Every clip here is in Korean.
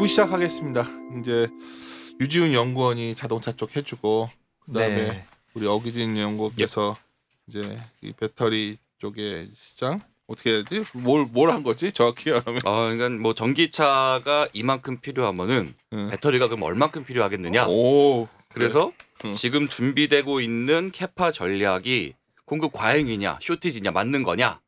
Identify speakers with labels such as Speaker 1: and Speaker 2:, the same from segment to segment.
Speaker 1: 2부 시작하겠습니다. 이제 유지훈 연구원이 자동차 쪽 해주고 그다음에
Speaker 2: 네.
Speaker 1: 우리 어기진 연구원께서 이제 이 배터리 쪽의 시장 어떻게 해야 되지? 뭘 한 거지? 정확히 말하면.
Speaker 3: 그러니까 뭐 전기차가 이만큼 필요하면은 배터리가 그럼 얼만큼 필요하겠느냐?
Speaker 1: 오.
Speaker 3: 그래서
Speaker 1: 그래.
Speaker 3: 지금 준비되고 있는 캐파 전략이 공급 과잉이냐, 쇼티지냐, 맞는 거냐?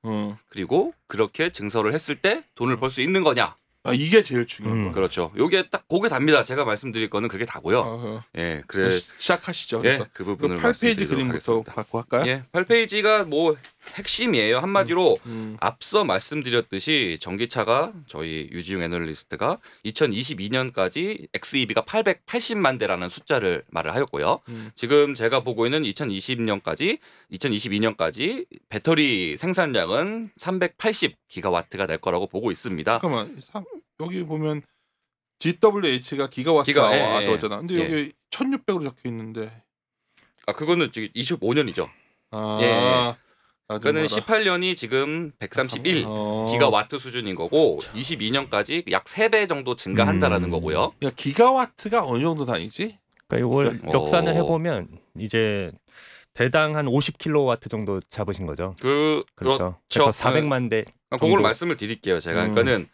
Speaker 3: 그리고 그렇게 증설을 했을 때 돈을 벌 수 있는 거냐?
Speaker 1: 아 이게 제일 중요한 거야.
Speaker 3: 그렇죠. 요게 딱 그게 답니다. 제가 말씀드릴 거는 그게 다고요. 예, 그래
Speaker 1: 시작하시죠.
Speaker 3: 예, 그 부분을
Speaker 1: 8페이지 그림부터 갖고 할까요?
Speaker 3: 예, 8페이지가 뭐 핵심이에요. 한마디로 앞서 말씀드렸듯이 전기차가 저희 유지용 애널리스트가 2022년까지 XEV가 880만 대라는 숫자를 말을 하였고요. 지금 제가 보고 있는 2022년까지 배터리 생산량은 380 기가와트가 될 거라고 보고 있습니다.
Speaker 1: 잠깐만 여기 보면 GWH가 기가와트 아워잖아. 근데 여기 1600으로 적혀 있는데.
Speaker 3: 아 그거는 지금 25년이죠. 그러니까는 18년이 지금 131 기가와트 수준인 거고 22년까지 약 3배 정도 증가한다라는 거고요.
Speaker 1: 야, 기가와트가 어느 정도 단위지?
Speaker 2: 그러니까 이걸 역산을 해보면 이제 대당 한 50kW 정도 잡으신 거죠. 그렇죠. 그래서 400만 대.
Speaker 3: 그걸 말씀을 드릴게요. 제가 그러니까는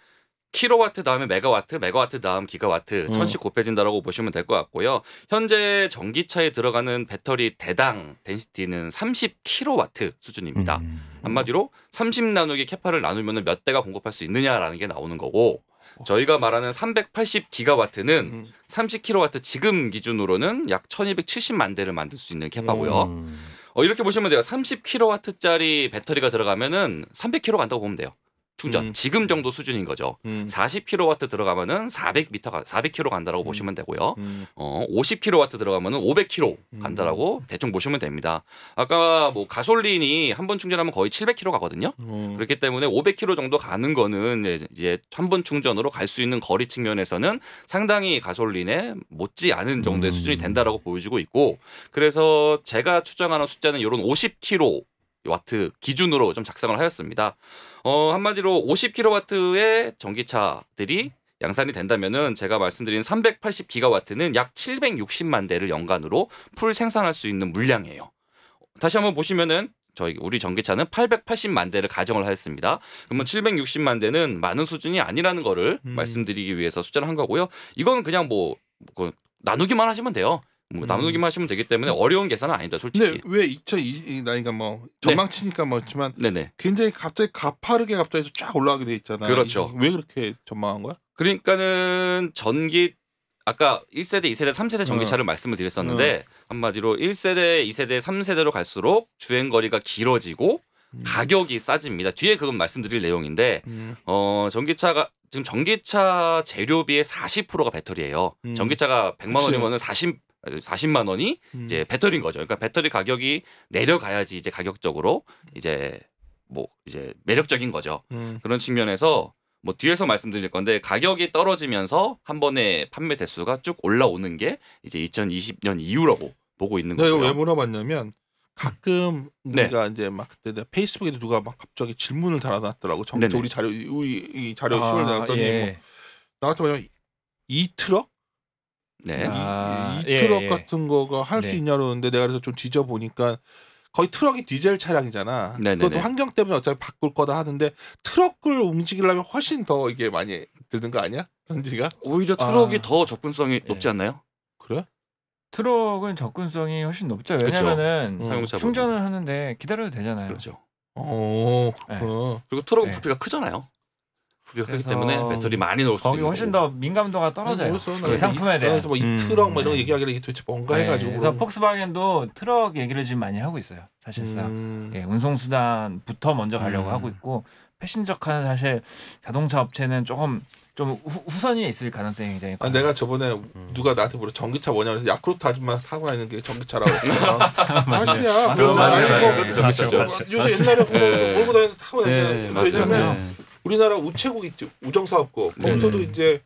Speaker 3: 킬로와트 다음에 메가와트, 메가와트 다음 기가와트 1000씩 곱해진다라고 보시면 될 것 같고요. 현재 전기차에 들어가는 배터리 대당 덴시티는 30kW 수준입니다. 한마디로 30나누기 캐파를 나누면 몇 대가 공급할 수 있느냐라는 게 나오는 거고 저희가 말하는 380기가와트는 30kW 지금 기준으로는 약 1270만 대를 만들 수 있는 캐파고요. 이렇게 보시면 돼요. 30kW짜리 배터리가 들어가면은 300km 간다고 보면 돼요. 충전 지금 정도 수준인 거죠. 40kW 들어가면은 400km 간다라고 보시면 되고요. 50kW 들어가면은 500km 간다라고 대충 보시면 됩니다. 아까 뭐 가솔린이 한 번 충전하면 거의 700km 가거든요. 그렇기 때문에 500km 정도 가는 거는 이제 한 번 충전으로 갈 수 있는 거리 측면에서는 상당히 가솔린에 못지 않은 정도의 수준이 된다라고 보여지고 있고 그래서 제가 추정하는 숫자는 이런 50kW 기준으로 좀 작성을 하였습니다. 한마디로 50kW의 전기차들이 양산이 된다면은 제가 말씀드린 380기가와트는 약 760만 대를 연간으로 풀 생산할 수 있는 물량이에요. 다시 한번 보시면은 우리 전기차는 880만 대를 가정을 하였습니다. 그러면 760만 대는 많은 수준이 아니라는 거를 말씀드리기 위해서 숫자를 한 거고요. 이건 그냥 뭐 나누기만 하시면 돼요. 나누기만 하시면 되기 때문에 어려운 계산은 아니다, 솔직히.
Speaker 1: 근데 왜 2020 나이가 뭐 전망치니까 뭐지만 굉장히 갑자기 가파르게 갑자기 쫙 올라가게 돼 있잖아.
Speaker 3: 그렇죠.
Speaker 1: 왜 그렇게 전망한 거야?
Speaker 3: 그러니까는 아까 1세대, 2세대, 3세대 전기차를 말씀을 드렸었는데 한마디로 1세대, 2세대, 3세대로 갈수록 주행 거리가 길어지고 가격이 싸집니다. 뒤에 그건 말씀드릴 내용인데 전기차가 지금 전기차 재료비의 40%가 배터리예요. 전기차가 100만 원이면은 40만 원이 이제 배터리인 거죠. 그러니까 배터리 가격이 내려가야지 이제 가격적으로 이제 매력적인 거죠. 그런 측면에서 뭐 뒤에서 말씀드릴 건데 가격이 떨어지면서 한 번에 판매 대수가 쭉 올라오는 게 이제 2020년 이후라고 보고 있는 거예요.
Speaker 1: 내가 왜 물어봤냐면 가끔 우리가 이제 막 그때 페이스북에도 누가 막 갑자기 질문을 달아놨더라고. 전기차 우리 자료 시월 나왔더니 뭐 나 같은 경우는 이 트럭? 이 트럭 같은 거가 할 수 있냐 그러는데 내가 그래서 좀 뒤져보니까 거의 트럭이 디젤 차량이잖아. 그것도 환경 때문에 어차피 바꿀 거다 하는데 트럭을 움직이려면 훨씬 더 이게 많이 드는 거 아니야? 전지가?
Speaker 3: 오히려 트럭이 더 접근성이 높지 않나요?
Speaker 1: 그래?
Speaker 4: 트럭은 접근성이 훨씬 높죠. 왜냐면은 충전을 하는데 기다려도 되잖아요.
Speaker 3: 그렇죠.
Speaker 1: 그리고
Speaker 3: 트럭은 부피가 크잖아요. 그렇기 때문에 배터리 많이 넣을 수 있는 거고.
Speaker 4: 훨씬 더 민감도가 떨어져요. 그 상품에 대한.
Speaker 1: 그래서 뭐 이 트럭 뭐 이런 거 얘기하기를 이게 도대체 뭔가 해가지고.
Speaker 4: 그래서 폭스바겐도 트럭 얘기를 지금 많이 하고 있어요. 사실상 운송수단부터 먼저 가려고 하고 있고 패신저카는 사실 자동차 업체는 조금 좀 후선이 있을 가능성이 굉장히 커요.
Speaker 1: 내가 저번에 누가 나한테 물어 전기차 뭐냐 그래서 야쿠르트 아줌마 타고 다니는 게 전기차라고 했잖아. 사실이야. 요새 옛날에 몰고 다니는 타고 다니잖아. 왜냐면 우리나라 우체국 있죠. 우정사업국. 거기서도 이제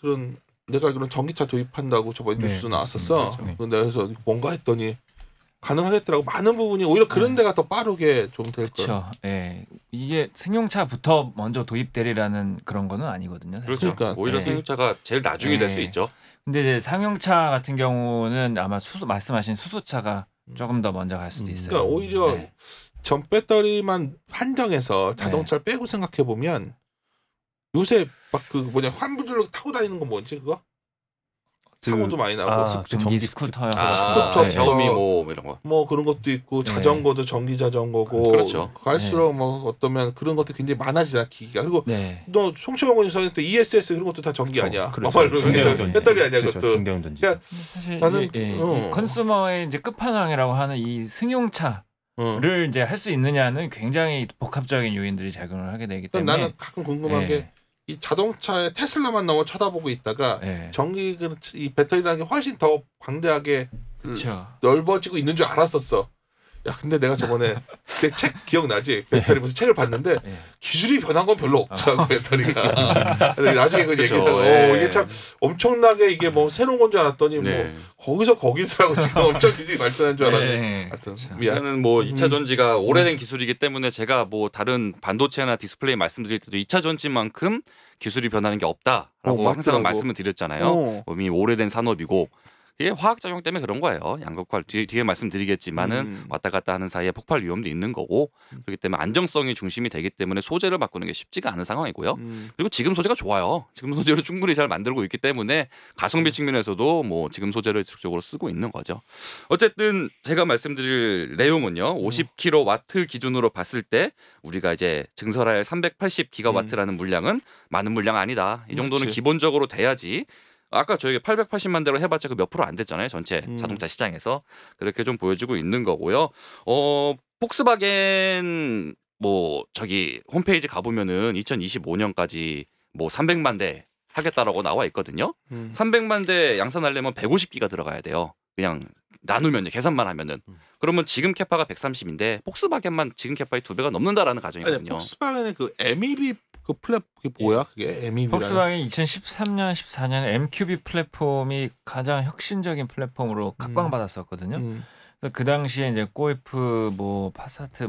Speaker 1: 그런 내가 그런 전기차 도입한다고 저번에 뉴스도 나왔었어. 근데 그래서 뭔가 했더니 가능하겠더라고. 많은 부분이 오히려 그런 데가 더 빠르게 좀 될 거예요.
Speaker 4: 그렇죠. 예. 이게 승용차부터 먼저 도입되리라는 그런 거는 아니거든요. 사실.
Speaker 3: 그렇죠.
Speaker 1: 그러니까.
Speaker 3: 오히려
Speaker 4: 네.
Speaker 3: 승용차가 제일 나중이 될 수 있죠.
Speaker 4: 근데 이제 상용차 같은 경우는 아마 말씀하신 수소차가 조금 더 먼저 갈 수도 있어요.
Speaker 1: 그러니까 오히려
Speaker 4: 네.
Speaker 1: 전 배터리만 한정해서 자동차를 빼고 생각해 보면 요새 막 그 뭐냐 환부들로 타고 다니는 건 뭐지 그거? 사고도 많이 나고
Speaker 4: 전기 스쿠터요.
Speaker 1: 스쿠터,
Speaker 3: 샤오미 뭐 이런 거.
Speaker 1: 뭐 그런 것도 있고
Speaker 4: 네.
Speaker 1: 자전거도 전기 자전거고
Speaker 3: 그렇죠.
Speaker 1: 갈수록 뭐 어떠면 그런 것도 굉장히 많아지잖아 기기가. 그리고
Speaker 4: 네.
Speaker 1: 너 송채원 의원이 때 ESS 그런 것도 다 전기 아니야.
Speaker 2: 그렇죠.
Speaker 1: 막말로
Speaker 2: 중대운전지.
Speaker 1: 배터리 아니야
Speaker 2: 그렇죠.
Speaker 1: 그것도.
Speaker 2: 중대운전지.
Speaker 1: 그러니까
Speaker 4: 사실
Speaker 1: 나는
Speaker 4: 이게 이 컨슈머의 이제 끝판왕이라고 하는 이 승용차를 이제 할 수 있느냐는 굉장히 복합적인 요인들이 작용을 하게 되기 때문에
Speaker 1: 나는 가끔 궁금한
Speaker 4: 네.
Speaker 1: 게 이 자동차에 테슬라만 너무 쳐다보고 있다가
Speaker 4: 네.
Speaker 1: 전기 이 배터리라는 게 훨씬 더 광대하게
Speaker 4: 그렇죠.
Speaker 1: 넓어지고 있는 줄 알았었어. 야 근데 내가 저번에 내 책 기억나지? 배터리 무슨 책을 봤는데
Speaker 4: 네.
Speaker 1: 기술이 변한 건 별로 없더라고 배터리가. 근데 나중에 그
Speaker 3: 그렇죠.
Speaker 1: 얘기하고
Speaker 3: 예.
Speaker 1: 이게 참 엄청나게 이게 뭐 새로운 건 줄 알았더니
Speaker 3: 네.
Speaker 1: 뭐 거기서 거기더라고. 지금 엄청 기술이 발전한 줄 알았는데.
Speaker 4: 네.
Speaker 1: 하여튼
Speaker 4: 그렇죠.
Speaker 1: 미안.
Speaker 3: 저는 뭐 2차 전지가 오래된 기술이기 때문에 제가 뭐 다른 반도체나 디스플레이 말씀드릴 때도 2차 전지만큼 기술이 변하는 게 없다라고 항상
Speaker 1: 맞더라고.
Speaker 3: 말씀을 드렸잖아요. 이미 오래된 산업이고 이게 화학작용 때문에 그런 거예요. 양극화 뒤에 말씀드리겠지만은 왔다 갔다 하는 사이에 폭발 위험도 있는 거고 그렇기 때문에 안정성이 중심이 되기 때문에 소재를 바꾸는 게 쉽지가 않은 상황이고요. 그리고 지금 소재가 좋아요. 지금 소재를 충분히 잘 만들고 있기 때문에 가성비 측면에서도 뭐 지금 소재를 적극적으로 쓰고 있는 거죠. 어쨌든 제가 말씀드릴 내용은요. 50kW 기준으로 봤을 때 우리가 이제 증설할 380기가와트라는 물량은 많은 물량 아니다. 이 정도는
Speaker 1: 그렇지.
Speaker 3: 기본적으로 돼야지. 아까 저희가 880만 대로 해봤자 그 몇 프로 안 됐잖아요. 전체 자동차 시장에서. 그렇게 좀 보여주고 있는 거고요. 폭스바겐 뭐 저기 홈페이지 가보면은 2025년까지 뭐 300만 대 하겠다라고 나와 있거든요. 300만 대 양산하려면 150기가 들어가야 돼요. 그냥 나누면요. 계산만 하면은. 그러면 지금 캐파가 130인데 폭스바겐만 지금 캐파의 2배가 넘는다라는 가정이거든요.
Speaker 1: 폭스바겐의 그 MEB 그 플랫 그게 뭐야? 그게 MEB.
Speaker 4: 폭스바겐 2013년, 14년 MQB 플랫폼이 가장 혁신적인 플랫폼으로 각광받았었거든요. 그래서 그 당시에 이제 골프, 뭐 파사트,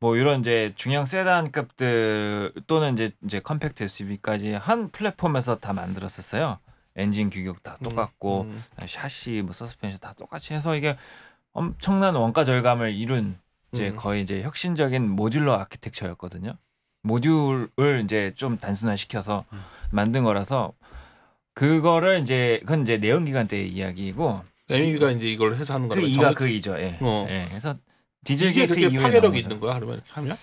Speaker 4: 뭐 이런 이제 중형 세단급들 또는 이제 컴팩트 SUV까지 한 플랫폼에서 다 만들었었어요. 엔진 규격 다 똑같고 샤시, 뭐 서스펜션 다 똑같이 해서 이게 엄청난 원가 절감을 이룬 이제 거의 이제 혁신적인 모듈러 아키텍처였거든요. 모듈을 이제 좀 단순화시켜서 만든 거라서 그거를 이제 그건 이제 내연기관 때의 이야기이고
Speaker 1: MEB가 이제 이걸 해서 하는 거라면
Speaker 4: 그 이죠. 예. 예. 그래서 디젤
Speaker 1: 이게
Speaker 4: 게이트
Speaker 1: 그렇게
Speaker 4: 이후에
Speaker 1: 파괴력이
Speaker 4: 나온 거죠.
Speaker 1: 있는 거야? 그러면 이렇게 하면?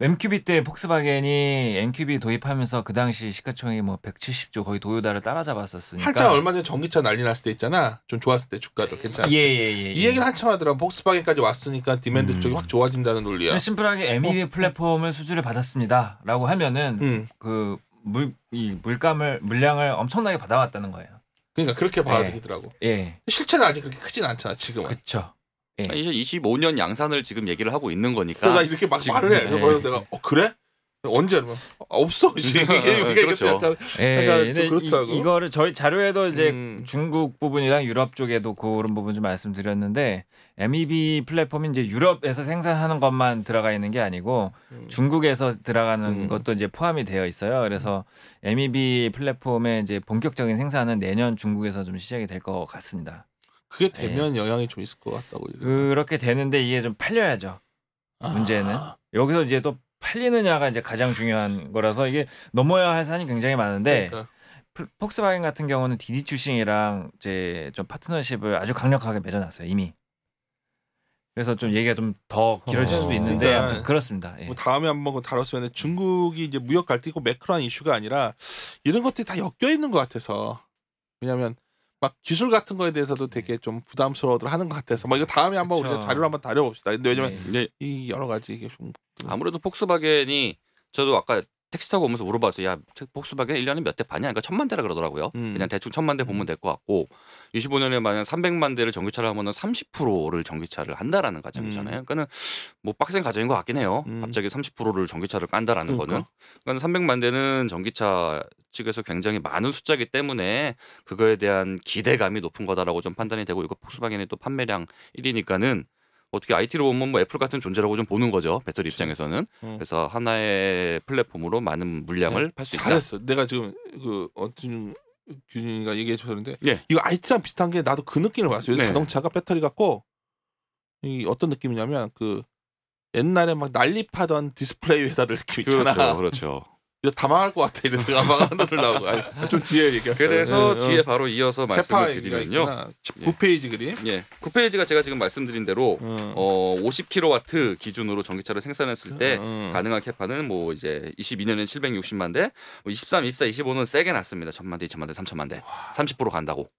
Speaker 4: MQB 때 폭스바겐이 MQB 도입하면서 그 당시 시가총액이 뭐 170조 거의 도요다를 따라잡았었으니까.
Speaker 1: 한참 얼마 전에 전기차 난리 났을 때 있잖아. 좀 좋았을 때 주가도 괜찮았을 때.
Speaker 4: 예.
Speaker 1: 이 얘기를 한참 하더라고. 폭스바겐까지 왔으니까 디맨드 쪽이 확 좋아진다는 논리야.
Speaker 4: 심플하게 MEB 플랫폼을 수주를 받았습니다라고 하면은 그 물량을 엄청나게 받아왔다는 거예요.
Speaker 1: 그러니까 그렇게 받아들이더라고.
Speaker 4: 예.
Speaker 1: 실체는 아직 그렇게 크진 않잖아. 지금은.
Speaker 4: 그렇죠. 예.
Speaker 3: 2025년 양산을 지금 얘기를 하고 있는 거니까.
Speaker 1: 그래서 나 이렇게 막 말을 해. 그래서 내가 그래? 언제? 그러면 없어. 이게
Speaker 3: 그렇죠.
Speaker 1: 약간
Speaker 4: 근데
Speaker 1: 그렇더라고.
Speaker 4: 이거를 저희 자료에도 이제 중국 부분이랑 유럽 쪽에도 그런 부분 좀 말씀드렸는데 MEB 플랫폼이 이제 유럽에서 생산하는 것만 들어가 있는 게 아니고 중국에서 들어가는 것도 이제 포함이 되어 있어요. 그래서 MEB 플랫폼의 이제 본격적인 생산은 내년 중국에서 좀 시작이 될 것 같습니다.
Speaker 1: 그게 되면 영향이 좀 있을 것 같다고.
Speaker 4: 그렇게 되는데 이게 좀 팔려야죠. 문제는 여기서 이제 또 팔리느냐가 이제 가장 중요한 거라서 이게 넘어야 할 산이 굉장히 많은데
Speaker 1: 그러니까.
Speaker 4: 폭스바겐 같은 경우는 디디추싱이랑 이제 좀 파트너십을 아주 강력하게 맺어놨어요 이미. 그래서 좀 얘기가 좀 더 길어질 수도 있는데
Speaker 1: 그러니까
Speaker 4: 아무튼 그렇습니다. 예.
Speaker 1: 뭐 다음에 한번 다뤘으면 중국이 이제 무역 갈등이고 매크로한 이슈가 아니라 이런 것들이 다 엮여 있는 것 같아서. 왜냐하면 막 기술 같은 거에 대해서도 되게 좀 부담스러워들 하는 것 같아서 뭐 이거 다음에 한번
Speaker 4: 그쵸.
Speaker 1: 우리가 자료를 한번 다뤄봅시다. 근데 왜냐면
Speaker 3: 네.
Speaker 1: 이 여러 가지 이게 좀
Speaker 3: 아무래도 폭스바겐이 저도 아까 택시 타고 오면서 물어봤어요. 야, 폭스바겐 1년에 몇 대 파냐? 그러니까 1000만 대라 그러더라고요. 그냥 대충 1000만 대 보면 될 것 같고 25년에 만약 300만 대를 전기차를 하면은 30%를 전기차를 한다라는 가정이잖아요. 그러니까는 뭐 빡센 가정인 것 같긴 해요. 갑자기 30%를 전기차를 깐다라는 거는. 그러니까 300만 대는 전기차 측에서 굉장히 많은 숫자이기 때문에 그거에 대한 기대감이 높은 거다라고 좀 판단이 되고 이거 폭스바겐이 또 판매량 1위니까는 어떻게 IT로 보면 뭐 애플 같은 존재라고 좀 보는 거죠. 배터리 입장에서는. 그래서 하나의 플랫폼으로 많은 물량을 팔 수 있다.
Speaker 1: 잘했어. 내가 지금 그 어떤 균이가 얘기해 줬는데
Speaker 3: 예.
Speaker 1: 이거 IT랑 비슷한 게 나도 그 느낌을 받았어요. 요즘
Speaker 3: 네.
Speaker 1: 자동차가 배터리 갖고 이 어떤 느낌이냐면 그 옛날에 막 난립하던 디스플레이 회사들 느낌 있잖아.
Speaker 3: 그렇죠.
Speaker 1: 이거 다 망할 것 같아. 이러다가 망한 놈들 나오고. 좀 뒤에 얘기했어요.
Speaker 3: 그래서 뒤에 바로 이어서 말씀을 드리면요.
Speaker 1: 9페이지 그림.
Speaker 3: 예, 9페이지가 제가 지금 말씀드린 대로 50kW 기준으로 전기차를 생산했을 때 가능한 캐파는 뭐 이제 22년엔 760만 대, 23, 24, 25는 세게 났습니다. 1000만 대, 2000만 대, 3000만 대. 30% 간다고.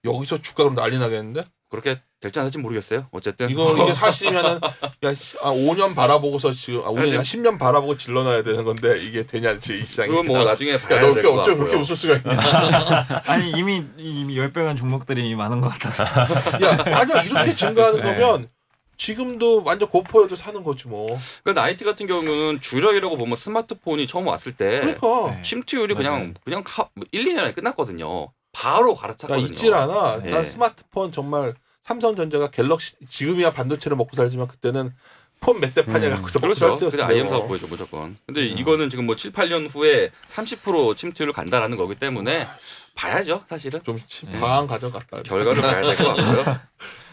Speaker 1: 여기서 주가 그럼 난리 나겠는데?
Speaker 3: 그렇게 될지 안 될지 모르겠어요. 어쨌든
Speaker 1: 이게 사실이면은 야 5년 바라보고서 지금 5년 10년 바라보고 질러놔야 되는 건데 이게 되냐 이 시장이.
Speaker 3: 그건 뭐 나중에 봐야
Speaker 1: 너
Speaker 3: 될 것
Speaker 1: 어쩜
Speaker 3: 같고요.
Speaker 1: 그렇게 웃을 수가 있냐.
Speaker 4: 아니 이미 10배간 종목들이 이미 많은 것 같아서.
Speaker 1: 야 아니야 이렇게 증가하는 거면 지금도 완전 고포여도 사는 거지 뭐.
Speaker 3: 그러니까 IT 같은 경우는 주력이라고 보면 스마트폰이 처음 왔을 때
Speaker 1: 그러니까
Speaker 3: 침투율이 그냥 1, 2년에 끝났거든요. 바로 갈아찼거든요.
Speaker 1: 있질 않아.
Speaker 3: 네.
Speaker 1: 난 스마트폰 정말 삼성전자가 갤럭시 지금이야 반도체를 먹고 살지만 그때는 폰 몇 대 파냐 갖고서 먹고 살
Speaker 3: 그렇죠.
Speaker 1: 때였어.
Speaker 3: 그냥 IM 사업 보여줘 무조건. 근데 이거는 지금 뭐 7, 8년 후에 30% 침투율을 간다라는 거기 때문에 봐야죠, 사실은.
Speaker 1: 좀 과한 가정 같다.
Speaker 3: 결과를 봐야 될 것 같고요.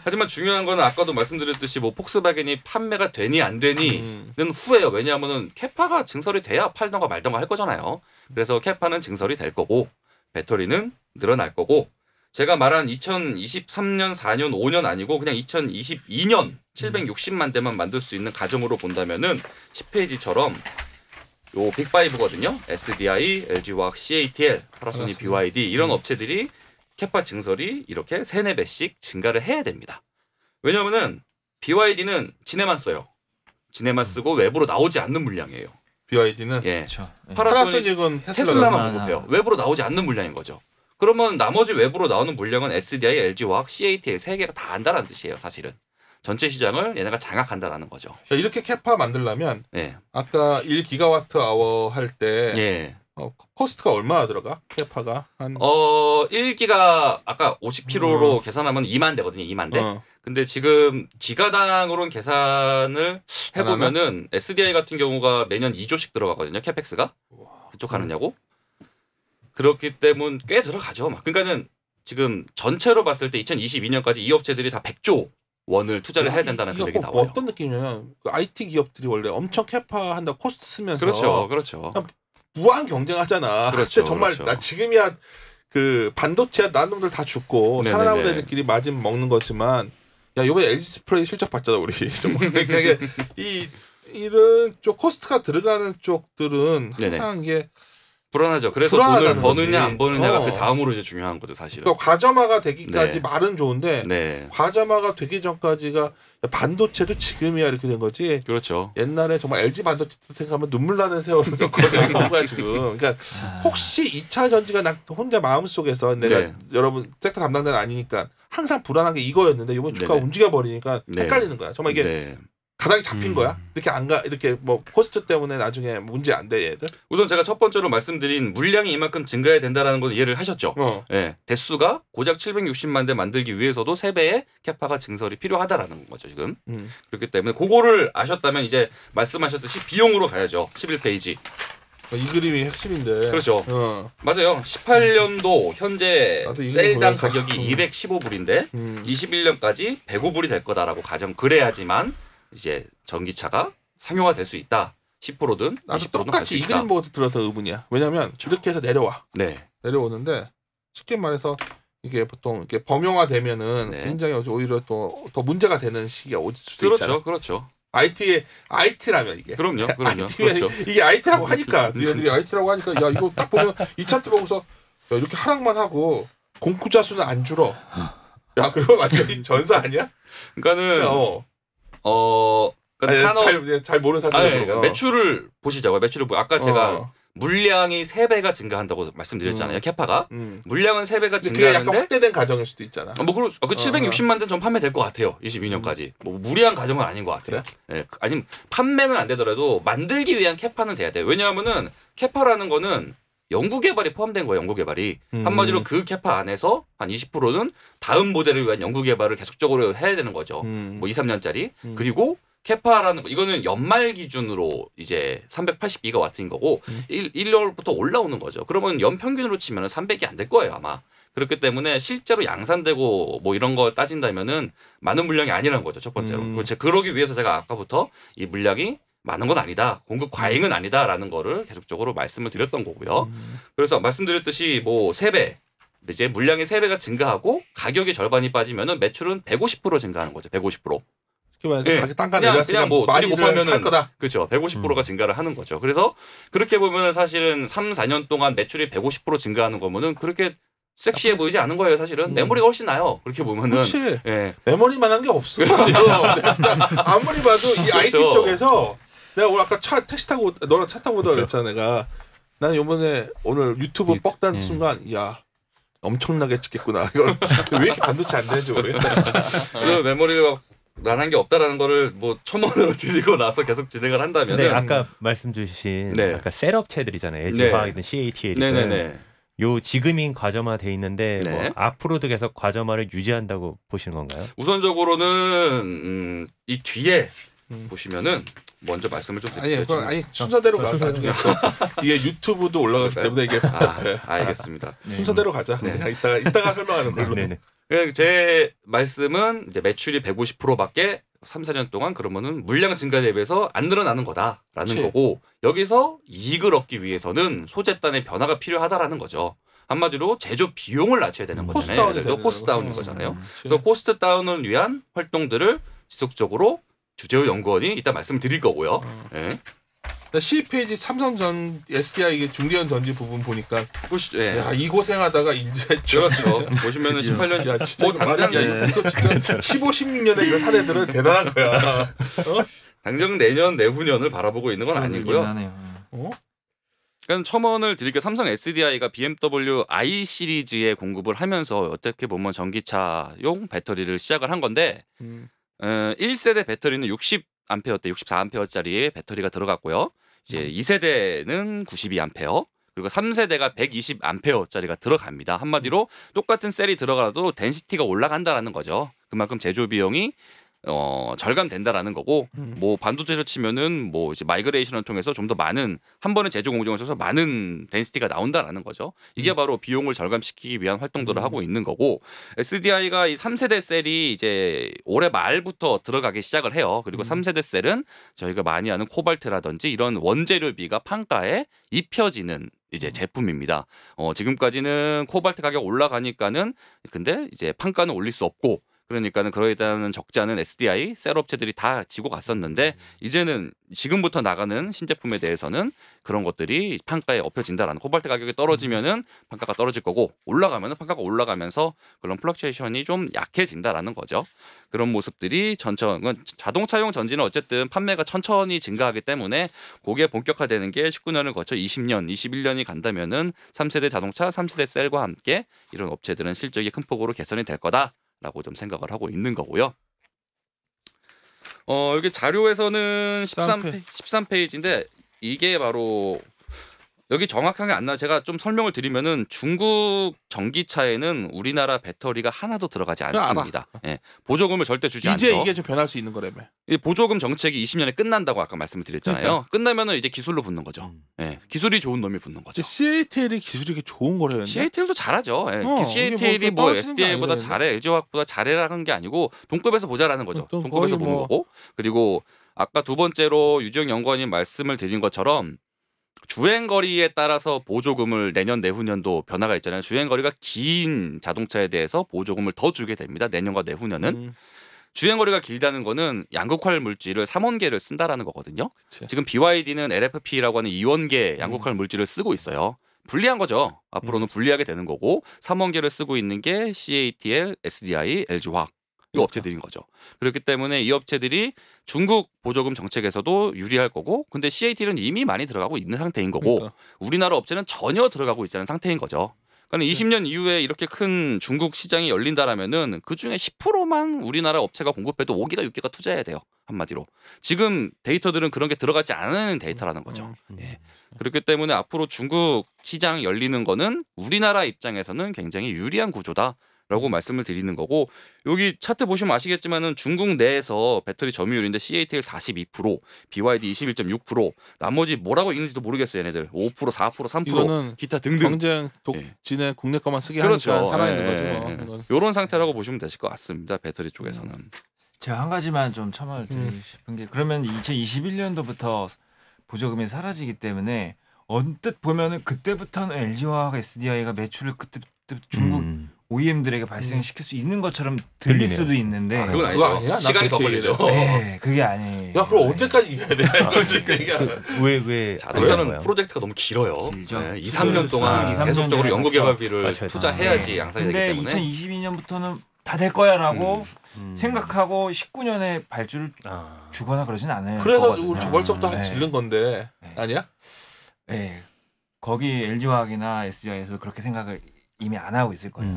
Speaker 3: 하지만 중요한 거는 아까도 말씀드렸듯이 뭐 폭스바겐이 판매가 되니 안 되니는 후에요. 왜냐하면은 캐파가 증설이 돼야 팔던가 말던가 할 거잖아요. 그래서 캐파는 증설이 될 거고 배터리는 늘어날 거고 제가 말한 2023년, 4년, 5년 아니고 그냥 2022년 760만 대만 만들 수 있는 가정으로 본다면은 10페이지처럼 요 빅5거든요. SDI, LG화학, CATL, 파나소닉, BYD 이런 업체들이 캐파 증설이 이렇게 3, 4배씩 증가를 해야 됩니다. 왜냐하면은 BYD는 지네만 써요. 지네만 쓰고 외부로 나오지 않는 물량이에요.
Speaker 1: BYD는
Speaker 3: 예.
Speaker 4: 그렇죠.
Speaker 1: 파나소닉은
Speaker 3: 테슬라만 공급해요. 외부로 나오지 않는 물량인 거죠. 그러면 나머지 외부로 나오는 물량은 SDI, LG화학, CATL 3개가 다 한다는 뜻이에요. 사실은. 전체 시장을 얘네가 장악한다라는 거죠.
Speaker 1: 자, 이렇게 캐파 만들려면
Speaker 3: 예.
Speaker 1: 아까 1기가와트 할 때
Speaker 3: 예.
Speaker 1: 코스트가 얼마나 들어가? 캐파가 한
Speaker 3: 1기가 아까 50kg로 계산하면 2만 대거든요. 2만 대. 근데 지금 기가당으로는 계산을 해보면은 SDI 같은 경우가 매년 2조씩 들어가거든요. 캐펙스가. 그쪽 하느냐고. 그렇기 때문에 꽤 들어가죠. 막. 그러니까는 지금 전체로 봤을 때 2022년까지 이 업체들이 다 100조 원을 투자를 해야 된다는 금액이 나와요.
Speaker 1: 어떤 느낌이냐면 그 IT 기업들이 원래 엄청 캐파 한다 코스트 쓰면서
Speaker 3: 그렇죠.
Speaker 1: 무한 경쟁하잖아.
Speaker 3: 그렇죠,
Speaker 1: 정말
Speaker 3: 그렇죠.
Speaker 1: 나 지금이야 그 반도체 난 놈들 다 죽고
Speaker 3: 네네네.
Speaker 1: 살아남은 애들끼리 맞으면 먹는 거지만 야 이번에 LG 스프레이 실적 봤잖아 우리. 정말 그러니까 이런 쪽 코스트가 들어가는 쪽들은 항상 이게
Speaker 3: 불안하죠. 그래서 돈을 버느냐
Speaker 1: 거지.
Speaker 3: 안 버느냐가 그 다음으로 이제 중요한 거죠, 사실은.
Speaker 1: 그러니까 과점화가 되기까지 말은 좋은데
Speaker 3: 네.
Speaker 1: 과점화가 되기 전까지가 반도체도 지금이야 이렇게 된 거지.
Speaker 3: 그렇죠.
Speaker 1: 옛날에 정말 LG 반도체 생각하면 눈물 나는 세월을 겪어서 생각한 거야 지금. 그러니까 혹시 2차 전지가 나 혼자 마음속에서 내가 여러분 섹터 담당자는 아니니까 항상 불안한 게 이거였는데 이번 주가 움직여 버리니까 헷갈리는 거야. 정말 이게 가닥이 잡힌 거야? 이렇게 안 가, 이렇게 뭐 코스트 때문에 나중에 문제 안 돼, 얘들?
Speaker 3: 우선 제가 첫 번째로 말씀드린 물량이 이만큼 증가해야 된다는 걸 이해를 하셨죠? 예. 대수가 고작 760만 대 만들기 위해서도 3배의 캐파가 증설이 필요하다라는 거죠, 지금. 그렇기 때문에 그거를 아셨다면 이제 말씀하셨듯이 비용으로 가야죠. 11페이지.
Speaker 1: 이 그림이 핵심인데.
Speaker 3: 그렇죠. 맞아요. 18년도 현재 셀당
Speaker 1: 보여서.
Speaker 3: 가격이 215불인데 21년까지 105불이 될 거다라고 가정 그래야지만 이제 전기차가 상용화 될 수 있다. 10%든 20%든 갈 수
Speaker 1: 똑같이 이
Speaker 3: 있다.
Speaker 1: 그림 보고 들어서 의문이야. 왜냐면 이렇게 해서 내려와.
Speaker 3: 네.
Speaker 1: 내려오는데 쉽게 말해서 이게 보통 이렇게 범용화되면은 굉장히 오히려 또 더 문제가 되는 시기가 올 수도 있잖아.
Speaker 3: 그렇죠.
Speaker 1: IT라면 이게.
Speaker 3: 그럼요.
Speaker 1: 그렇죠. 이게 IT라고 하니까 너희들이 IT라고 하니까 야 이거 딱 보면 이 차트 보고서 야, 이렇게 하락만 하고 공구자 수는 안 줄어. 야 그거 완전히 전사 아니야?
Speaker 3: 그러니까는
Speaker 1: 아니,
Speaker 3: 산업
Speaker 1: 잘 모르는 사람들
Speaker 3: 그러니까 매출을 보시자고요. 아까 제가 물량이 3배가 증가한다고 말씀드렸잖아요. 캐파가 물량은 3배가 증가하는데
Speaker 1: 그게 약간 확대된 가정일 수도 있잖아.
Speaker 3: 그 760만 대는 전 판매될 것 같아요. 22년까지. 뭐 무리한 가정은 아닌 것 같아요.
Speaker 1: 그래?
Speaker 3: 예, 아니면 판매는 안 되더라도 만들기 위한 캐파는 돼야 돼요. 왜냐하면은 캐파라는 거는 연구 개발이 포함된 거예요. 연구 개발이. 한마디로 그 캐파 안에서 한 20%는 다음 모델을 위한 연구 개발을 계속적으로 해야 되는 거죠. 뭐 2, 3년짜리. 그리고 캐파라는 거 이거는 연말 기준으로 이제 380기가와트인 거고 1월부터 올라오는 거죠. 그러면 연평균으로 치면 300이 안 될 거예요, 아마. 그렇기 때문에 실제로 양산되고 뭐 이런 거 따진다면은 많은 물량이 아니라는 거죠. 첫 번째로. 그러기 위해서 제가 아까부터 이 물량이 많은 건 아니다. 공급 과잉은 아니다라는 거를 계속적으로 말씀을 드렸던 거고요. 그래서 말씀드렸듯이 뭐 3배 이제 물량의 3배가 증가하고 가격의 절반이 빠지면은 매출은 150% 증가하는 거죠. 150%.
Speaker 1: 네. 단가 내렸으니까
Speaker 3: 뭐 많이 곱하면은
Speaker 1: 거다.
Speaker 3: 그렇죠. 150%가 증가를 하는 거죠. 그래서 그렇게 보면은 사실은 3, 4년 동안 매출이 150% 증가하는 거면은 그렇게 섹시해 보이지 않은 거예요, 사실은. 메모리가 훨씬 나요. 그렇게 보면은.
Speaker 1: 그렇지.
Speaker 3: 예.
Speaker 1: 메모리만한 게 없어. 아무리 봐도 이 IT 쪽에서 내가 오늘 아까 택시 타고 너랑 차 타고 오다 그랬잖아, 내가. 나는 요번에 오늘 유튜브 뻑단 순간 야. 엄청나게 찍겠구나. 이거 왜 이렇게 반도체 안 되는지 모르겠다, 진짜.
Speaker 3: 그 메모리가 난한 게 없다라는 거를 뭐 첨언으로 드리고 나서 계속 진행을 한다면
Speaker 2: 네, 아까 말씀 주신 아까 셋업체들이잖아요. LG화학이든 CATL이든 요 지금인 과점화돼 있는데 뭐 앞으로도 계속 과점화를 유지한다고 보시는 건가요?
Speaker 3: 우선적으로는 이 뒤에 보시면은 먼저 말씀을 좀 드릴게요.
Speaker 1: 아니 순서대로 가. 나중에 이게 유튜브도 올라가기 때문에 이게
Speaker 3: 알겠습니다.
Speaker 1: 순서대로 가자. 그냥 이따가 설명하는 걸로.
Speaker 3: 제 말씀은 이제 매출이 150%밖에 3, 4년 동안 그러면은 물량 증가 대비해서 안 늘어나는 거다라는 거고 여기서 이익을 얻기 위해서는 소재단의 변화가 필요하다라는 거죠. 한마디로 제조 비용을 낮춰야 되는 거잖아요. 코스트 다운인 거잖아요. 그래서 코스트 다운을 위한 활동들을 지속적으로 주재호 연구원이 이따 말씀드릴 거고요. 네.
Speaker 1: 12페이지 삼성전 SDI 중대형 전지 부분 보니까
Speaker 3: 야,
Speaker 1: 이 고생하다가 이제
Speaker 3: 그렇죠. 보시면은 18년
Speaker 1: 야, 진짜 뭐 당장 이거 진짜 15, 16년의 이런 사례들은 대단한 거야.
Speaker 3: 당장 내년 내후년을 바라보고 있는 건 아니고요. 그러니까 첨언을 드릴게요. 삼성 SDI가 BMW i 시리즈에 공급을 하면서 어떻게 보면 전기차용 배터리를 시작을 한 건데 1세대 배터리는 60A 대 64A짜리의 배터리가 들어갔고요. 이제 2세대는 92A 그리고 3세대가 120A짜리가 들어갑니다. 한마디로 똑같은 셀이 들어가도 덴시티가 올라간다라는 거죠. 그만큼 제조 비용이 절감된다라는 거고 뭐 반도체로 치면은 뭐 이제 마이그레이션을 통해서 좀 더 많은 한 번에 제조 공정을 써서 많은 덴시티가 나온다라는 거죠. 이게 바로 비용을 절감시키기 위한 활동들을 하고 있는 거고 SDI가 이 3세대 셀이 이제 올해 말부터 들어가기 시작을 해요. 그리고 3세대 셀은 저희가 많이 아는 코발트라든지 이런 원재료비가 판가에 입혀지는 이제 제품입니다. 지금까지는 코발트 가격 올라가니까는 근데 이제 판가는 올릴 수 없고 그러니까는 그러에 따른 적지 않은 SDI 셀업체들이 다 지고 갔었는데 이제는 지금부터 나가는 신제품에 대해서는 그런 것들이 판가에 엎여진다라는 코발트 가격이 떨어지면은 판가가 떨어질 거고 올라가면은 판가가 올라가면서 그런 플럭추에이션이 좀 약해진다라는 거죠. 그런 모습들이 자동차용 전지는 어쨌든 판매가 천천히 증가하기 때문에 그게 본격화되는 게 19년을 거쳐 20년, 21년이 간다면은 3세대 자동차, 3세대 셀과 함께 이런 업체들은 실적이 큰 폭으로 개선이 될 거다라고 좀 생각을 하고 있는 거고요. 여기 자료에서는 13페이지인데 이게 바로 여기 정확하게 안 나. 제가 좀 설명을 드리면은 중국 전기차에는 우리나라 배터리가 하나도 들어가지 않습니다. 예, 보조금을 절대 주지 않죠.
Speaker 1: 이제 이게 좀 변할 수 있는 거라며.
Speaker 3: 이 보조금 정책이 20년에 끝난다고 아까 말씀을 드렸잖아요. 그러니까. 끝나면은 이제 기술로 붙는 거죠. 예, 기술이 좋은 놈이 붙는 거죠.
Speaker 1: CATL이 기술이 좋은 거래요.
Speaker 3: CATL도 잘하죠. 예, CATL이 뭐 SDI보다 잘해, LG화학보다 잘해라는 게 아니고 동급에서 보자라는 거죠. 동급에서 보는 거고. 그리고 아까 두 번째로 유지영 연구원님 말씀을 드린 것처럼 주행거리에 따라서 보조금을 내년 내후년도 변화가 있잖아요. 주행거리가 긴 자동차에 대해서 보조금을 더 주게 됩니다. 내년과 내후년은. 주행거리가 길다는 거는 양극활 물질을 3원계를 쓴다라는 거거든요. 그치. 지금 BYD는 LFP라고 하는 2원계 양극활 물질을 쓰고 있어요. 불리한 거죠. 앞으로는 불리하게 되는 거고 3원계를 쓰고 있는 게 CATL, SDI, LG화학 이 업체들인 거죠. 그렇기 때문에 이 업체들이 중국 보조금 정책에서도 유리할 거고 근데 CATL은 이미 많이 들어가고 있는 상태인 거고 우리나라 업체는 전혀 들어가고 있지 않은 상태인 거죠. 그러니까 20년 이후에 이렇게 큰 중국 시장이 열린다라면은 그중에 10%만 우리나라 업체가 공급해도 5기가 6기가 투자해야 돼요. 한마디로. 지금 데이터들은 그런 게 들어가지 않은 데이터라는 거죠. 예. 그렇기 때문에 앞으로 중국 시장 열리는 거는 우리나라 입장에서는 굉장히 유리한 구조다라고 말씀을 드리는 거고, 여기 차트 보시면 아시겠지만은 중국 내에서 배터리 점유율인데 CATL 42%, BYD 21.6%, 나머지 뭐라고 읽는지도 모르겠어요. 얘네들 5%, 4%, 3%, 기타 등등.
Speaker 1: 경쟁 독진에 국내 것만 쓰게 하니까 살아있는 거죠.
Speaker 3: 이런 상태라고 보시면 되실 것 같습니다. 배터리 쪽에서는.
Speaker 4: 제가 한 가지만 좀 첨언을 드리고 싶은 게, 그러면 2021년도부터 보조금이 사라지기 때문에 언뜻 보면은 그때부터는 LG화학 SDI가 매출을 그때 중국 OEM들에게 발생시킬 수 있는 것처럼 들릴 수도 있는데
Speaker 3: 그건 아니죠. 시간이 더 걸리죠.
Speaker 4: 네, 그게 아니에요.
Speaker 1: 야, 그럼 언제까지 이겨야 돼?
Speaker 2: 왜
Speaker 3: 자동차는 프로젝트가 너무 길어요. 네, 2, 3년 동안 계속적으로 연구개발비를 투자해야지 양산이 되기 때문에.
Speaker 4: 근데 2022년부터는 다 될 거야라고 생각하고 19년에 발주를 주거나 그러진 않아요.
Speaker 1: 그래서 우리 벌써부터 질른 건데 아니야?
Speaker 4: 네, 거기 LG화학이나 SDI에서 그렇게 생각을 이미 안 하고 있을 거예요.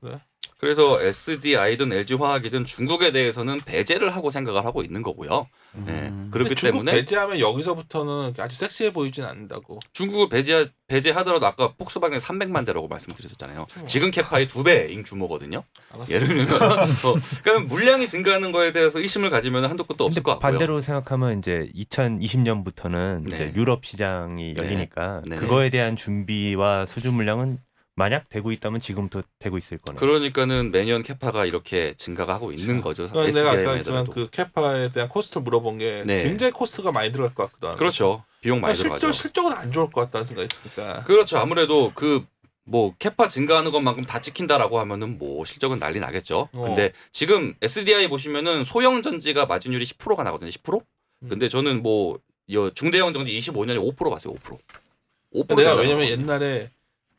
Speaker 1: 그래?
Speaker 3: 그래서 SDI든 LG화학이든 중국에 대해서는 배제를 하고 생각을 하고 있는 거고요. 네. 그렇기 때문에
Speaker 1: 배제하면 여기서부터는 아주 섹시해 보이진 않는다고.
Speaker 3: 중국을 배제하더라도 아까 폭스바겐 300만 대라고 말씀드렸잖아요. 지금 캐파의 2배인 규모거든요.
Speaker 1: 알았어.
Speaker 3: 예를 들면 그러니까 물량이 증가하는 거에 대해서 의심을 가지면 한도 끝도 없을 것 같고요.
Speaker 2: 반대로 생각하면 이제 2020년부터는 이제 유럽 시장이 열리니까
Speaker 3: 네.
Speaker 2: 그거에 대한 준비와 수주 물량은 만약 되고 있다면 지금부터 되고 있을 거네요.
Speaker 3: 그러니까는 매년 캐파가 이렇게 증가가 하고 있는 거죠.
Speaker 1: 그러니까 내가 아까 했지만 그 캐파에 대한 코스트를 물어본 게 굉장히 코스트가 많이 들어갈 것 같거든.
Speaker 3: 그렇죠. 비용 많이 들어가죠.
Speaker 1: 실적은 안 좋을 것 같다는 생각이 드니까.
Speaker 3: 그렇죠. 아무래도 뭐 캐파 증가하는 것만큼 다 찍힌다라고 하면은 뭐 실적은 난리 나겠죠. 근데 지금 SDI 보시면은 소형 전지가 마진율이 10%가 나거든요. 10%? 근데 저는 뭐 중대형 전지 25년에 5% 봤어요. 5%.
Speaker 1: 내가 왜냐면 옛날에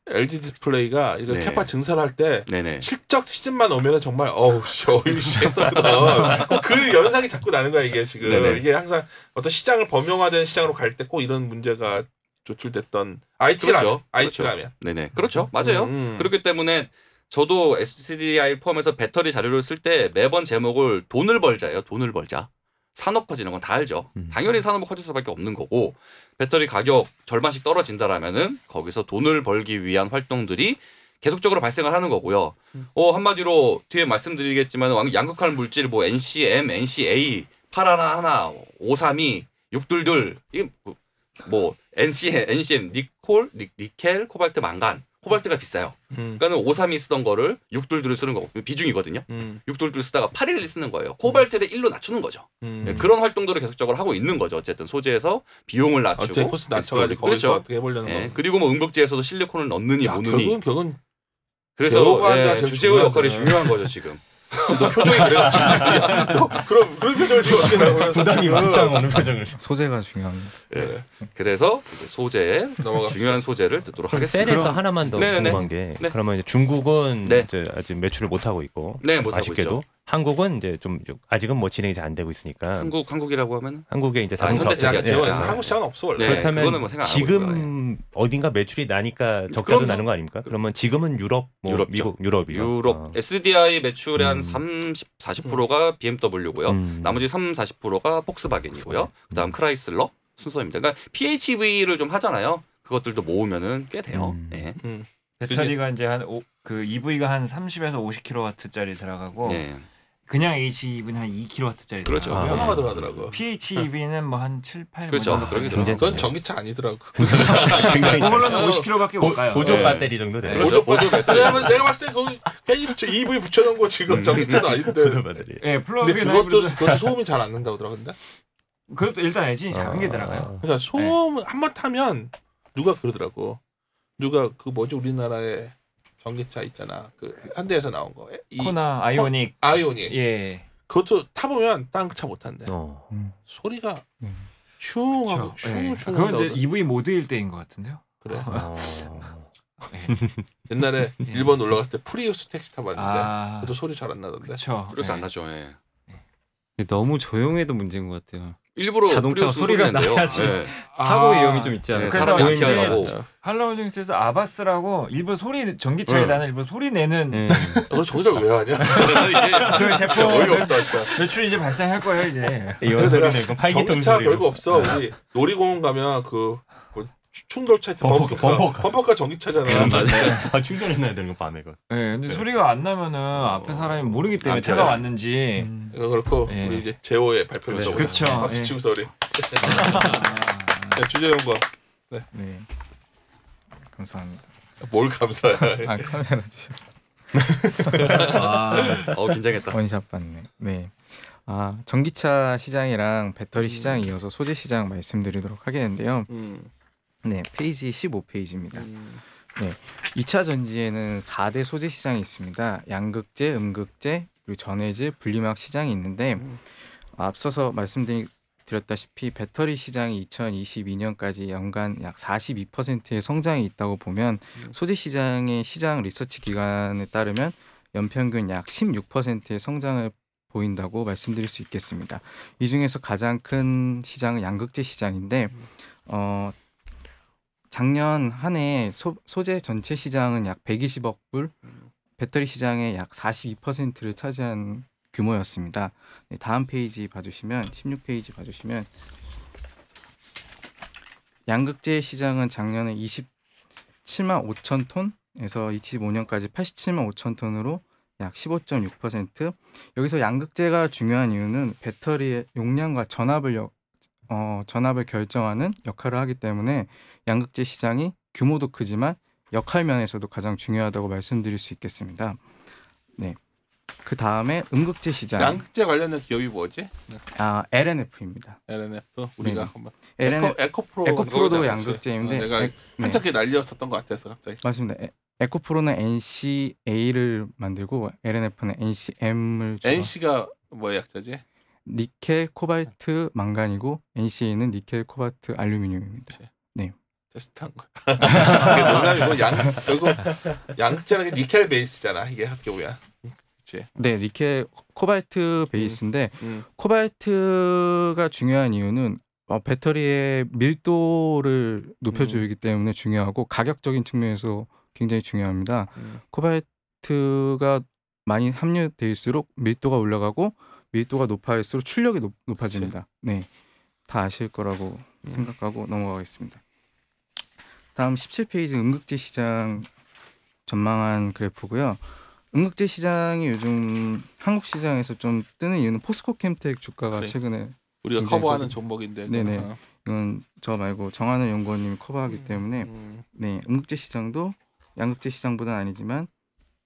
Speaker 1: LG 디스플레이가 이거 캐파 증설할 때 실적 시즌만 오면은 정말 했었거든. 그 연상이 자꾸 나는 거야 이게 지금. 이게 항상 어떤 시장을 범용화된 시장으로 갈 때 꼭 이런 문제가 조출됐던 IT라면.
Speaker 3: 네네. 그렇죠. 맞아요. 그렇기 때문에 저도 SDI 포함해서 배터리 자료를 쓸 때 매번 제목을 돈을 벌자예요. 돈을 벌자. 산업 커지는 건 다 알죠. 당연히 산업은 커질 수밖에 없는 거고, 배터리 가격 절반씩 떨어진다라면은 거기서 돈을 벌기 위한 활동들이 계속적으로 발생을 하는 거고요. 한마디로 뒤에 말씀드리겠지만 양극할 물질 뭐 NCM, NCA, 8111, 532, 622 이게 뭐 NCM, 니켈, 코발트, 망간. 코발트가 비싸요. 그러니까는 532 쓰던 거를 622를 쓰는 거고 비중이거든요. 622 쓰다가 811 쓰는 거예요. 코발트를 1로 낮추는 거죠. 그런 활동들을 계속적으로 하고 있는 거죠. 어쨌든 소재에서 비용을 낮추고
Speaker 1: 코스트 낮춰가지고 거기서 어떻게 해보려는 거.
Speaker 3: 그리고 뭐 응급지에서도 실리콘을 넣느니 뭐느니.
Speaker 1: 결국은
Speaker 3: 그래서 주제우 역할이 중요한 거죠 지금.
Speaker 1: 너 표정이 그래가지고 그럼 그런 표정을 지금 어떻게 나오면서
Speaker 2: 부담이 확 오는 표정을.
Speaker 5: 소재가 중요합니다.
Speaker 3: 그래서 소재 중요한 소재를 듣도록 하겠습니다.
Speaker 2: 셀에서 하나만 더 궁금한 게 그러면 이제 중국은 이제 아직 매출을 못 하고 있고 아쉽게도 한국은 이제 좀 아직은 뭐 진행이 잘 안 되고 있으니까
Speaker 3: 한국이라고 하면
Speaker 2: 한국에 이제
Speaker 1: 한국 시장은 없어 원래.
Speaker 2: 그렇다면 뭐 지금 어딘가 매출이 나니까 적자도 나는 거 아닙니까? 그러면 지금은 유럽, 미국, 유럽이요.
Speaker 3: SDI 매출의 한 30-40%가 BMW고요. 나머지 30-40%가 폭스바겐이고요. 그다음 크라이슬러 순서입니다. 그러니까 PHEV를 좀 하잖아요. 그것들도 모으면은 꽤 돼요.
Speaker 4: 배터리가 이제 그 EV가 한 30에서 50kW짜리 들어가고 그냥 HEV는 한 2kW짜리
Speaker 3: 그렇죠.
Speaker 1: 하나가 들어가더라고.
Speaker 4: PHEV는 뭐 한 7, 8
Speaker 3: 그렇죠.
Speaker 1: 그건 전기차 아니더라고.
Speaker 4: 굉장히 그걸로는 50kW밖에 못 가요.
Speaker 2: 보조 배터리 정도 돼요.
Speaker 1: 보조 배터리. 내가 봤을 때 거기 EV 붙여놓은 거 지금 전기차도 아닌데.
Speaker 2: 보조 배터리.
Speaker 1: 플러그인 그것도 소음이 잘 안 난다고 들었는데.
Speaker 4: 그것도 일단 엔진이 작은 게 들어가요.
Speaker 1: 그러니까 소음 한번 타면 누가 그러더라고. 누가 우리나라에 전기차 있잖아. 그 현대에서 나온 거.
Speaker 4: 코나 아이오닉.
Speaker 1: 예. 그것도 타보면 다른 차 못 탄대. 소리가 슝하고 슝.
Speaker 4: 그건 이제 EV 모드일 때인 것 같은데요.
Speaker 1: 그래. 옛날에 일본 놀러 갔을 때 프리우스 택시 타봤는데 그것도 소리 잘 안 나던데.
Speaker 4: 그렇죠.
Speaker 3: 그래서 안 나죠.
Speaker 5: 너무 조용해도 문제인 것 같아요.
Speaker 3: 일부러
Speaker 5: 자동차 소리가 나야지
Speaker 3: 네.
Speaker 5: 사고 위험이 좀 있지 않아요?
Speaker 3: 그래서
Speaker 4: 사람이
Speaker 3: 약해 하고
Speaker 4: 할로우딩스에서 아바스라고 일부 소리 전기차에 나는 일부 소리 내는
Speaker 1: 그걸 저기를 왜 하냐?
Speaker 4: 그 제품
Speaker 1: 어이없다 진짜.
Speaker 4: 매출 이제 발생할 거예요 이제.
Speaker 2: 이런 소리 내고 팔기통
Speaker 1: 전기차
Speaker 2: 소리로.
Speaker 1: 별거 없어. 우리 놀이공원 가면 그 충돌차 범퍼카 전기차잖아.
Speaker 2: 아, 충전해놔야 되는 거 밤에 그.
Speaker 4: 네, 근데 소리가 안 나면은 앞에 사람이 모르기 때문에
Speaker 1: 안
Speaker 4: 차가
Speaker 1: 쳐요.
Speaker 4: 왔는지.
Speaker 1: 이거 그렇고
Speaker 4: 예.
Speaker 1: 우리 이제 제호의 발표를 써보자.
Speaker 4: 그쵸.
Speaker 1: 박수
Speaker 4: 예.
Speaker 1: 치고 소리. 네, 주제 연구.
Speaker 6: 네. 감사합니다.
Speaker 1: 뭘 감사해.
Speaker 6: 아 카메라 주셨어.
Speaker 3: 긴장했다.
Speaker 6: 원샷 받네. 네. 아 전기차 시장이랑 배터리 시장 이어서 소재 시장 말씀드리도록 하겠는데요. 네, 페이지 15페이지입니다. 네, 2차 전지에는 4대 소재 시장이 있습니다. 양극재, 음극재, 그리고 전해질, 분리막 시장이 있는데 앞서서 말씀드렸다시피 배터리 시장이 2022년까지 연간 약 42%의 성장이 있다고 보면 소재 시장의 시장 리서치 기관에 따르면 연평균 약 16%의 성장을 보인다고 말씀드릴 수 있겠습니다. 이 중에서 가장 큰 시장은 양극재 시장인데 작년 한 해 소재 전체 시장은 약 120억 불, 배터리 시장의 약 42%를 차지한 규모였습니다. 네, 다음 페이지 봐주시면 16페이지 양극재 시장은 작년에 27만 5천 톤에서 25년까지 87만 5천 톤으로 약 15.6%. 여기서 양극재가 중요한 이유는 배터리의 용량과 전압을 결정하는 역할을 하기 때문에 양극재 시장이 규모도 크지만 역할 면에서도 가장 중요하다고 말씀드릴 수 있겠습니다. 네. 그 다음에 음극재 시장.
Speaker 1: 양극재 관련된 기업이 뭐지?
Speaker 6: LNF입니다.
Speaker 1: LNF 우리가 한번
Speaker 6: 에코프로도 양극재인데
Speaker 1: 내가 한참 그게 난리였었던 것 같아서 갑자기.
Speaker 6: 맞습니다. 에코프로는 NCA를 만들고 LNF는 NCM을
Speaker 1: NC가 뭐의 약자지?
Speaker 6: 니켈, 코발트, 망간이고 NCA는 니켈, 코발트, 알루미늄입니다.
Speaker 1: 그치.
Speaker 6: 네.
Speaker 1: 테스트한 거야. 이게 농담이고 양극재라는 게 니켈 베이스잖아. 이게 어떻게 보면. 그치.
Speaker 6: 네, 니켈 코발트 베이스인데 코발트가 중요한 이유는 배터리의 밀도를 높여주기 때문에 중요하고 가격적인 측면에서 굉장히 중요합니다. 코발트가 많이 함유돼있을수록 밀도가 올라가고 밀도가 높아질수록 출력이 높아집니다. 네, 다 아실 거라고 생각하고 넘어가겠습니다. 다음 17페이지 음극재 시장 전망한 그래프고요. 음극재 시장이 요즘 한국 시장에서 좀 뜨는 이유는 포스코 캠텍 주가가 최근에
Speaker 1: 우리가 커버하는 종목인데.
Speaker 6: 네네. 이건 저 말고 정한우 연구원님이 커버하기 때문에 네, 음극재 시장도 양극재 시장보다는 아니지만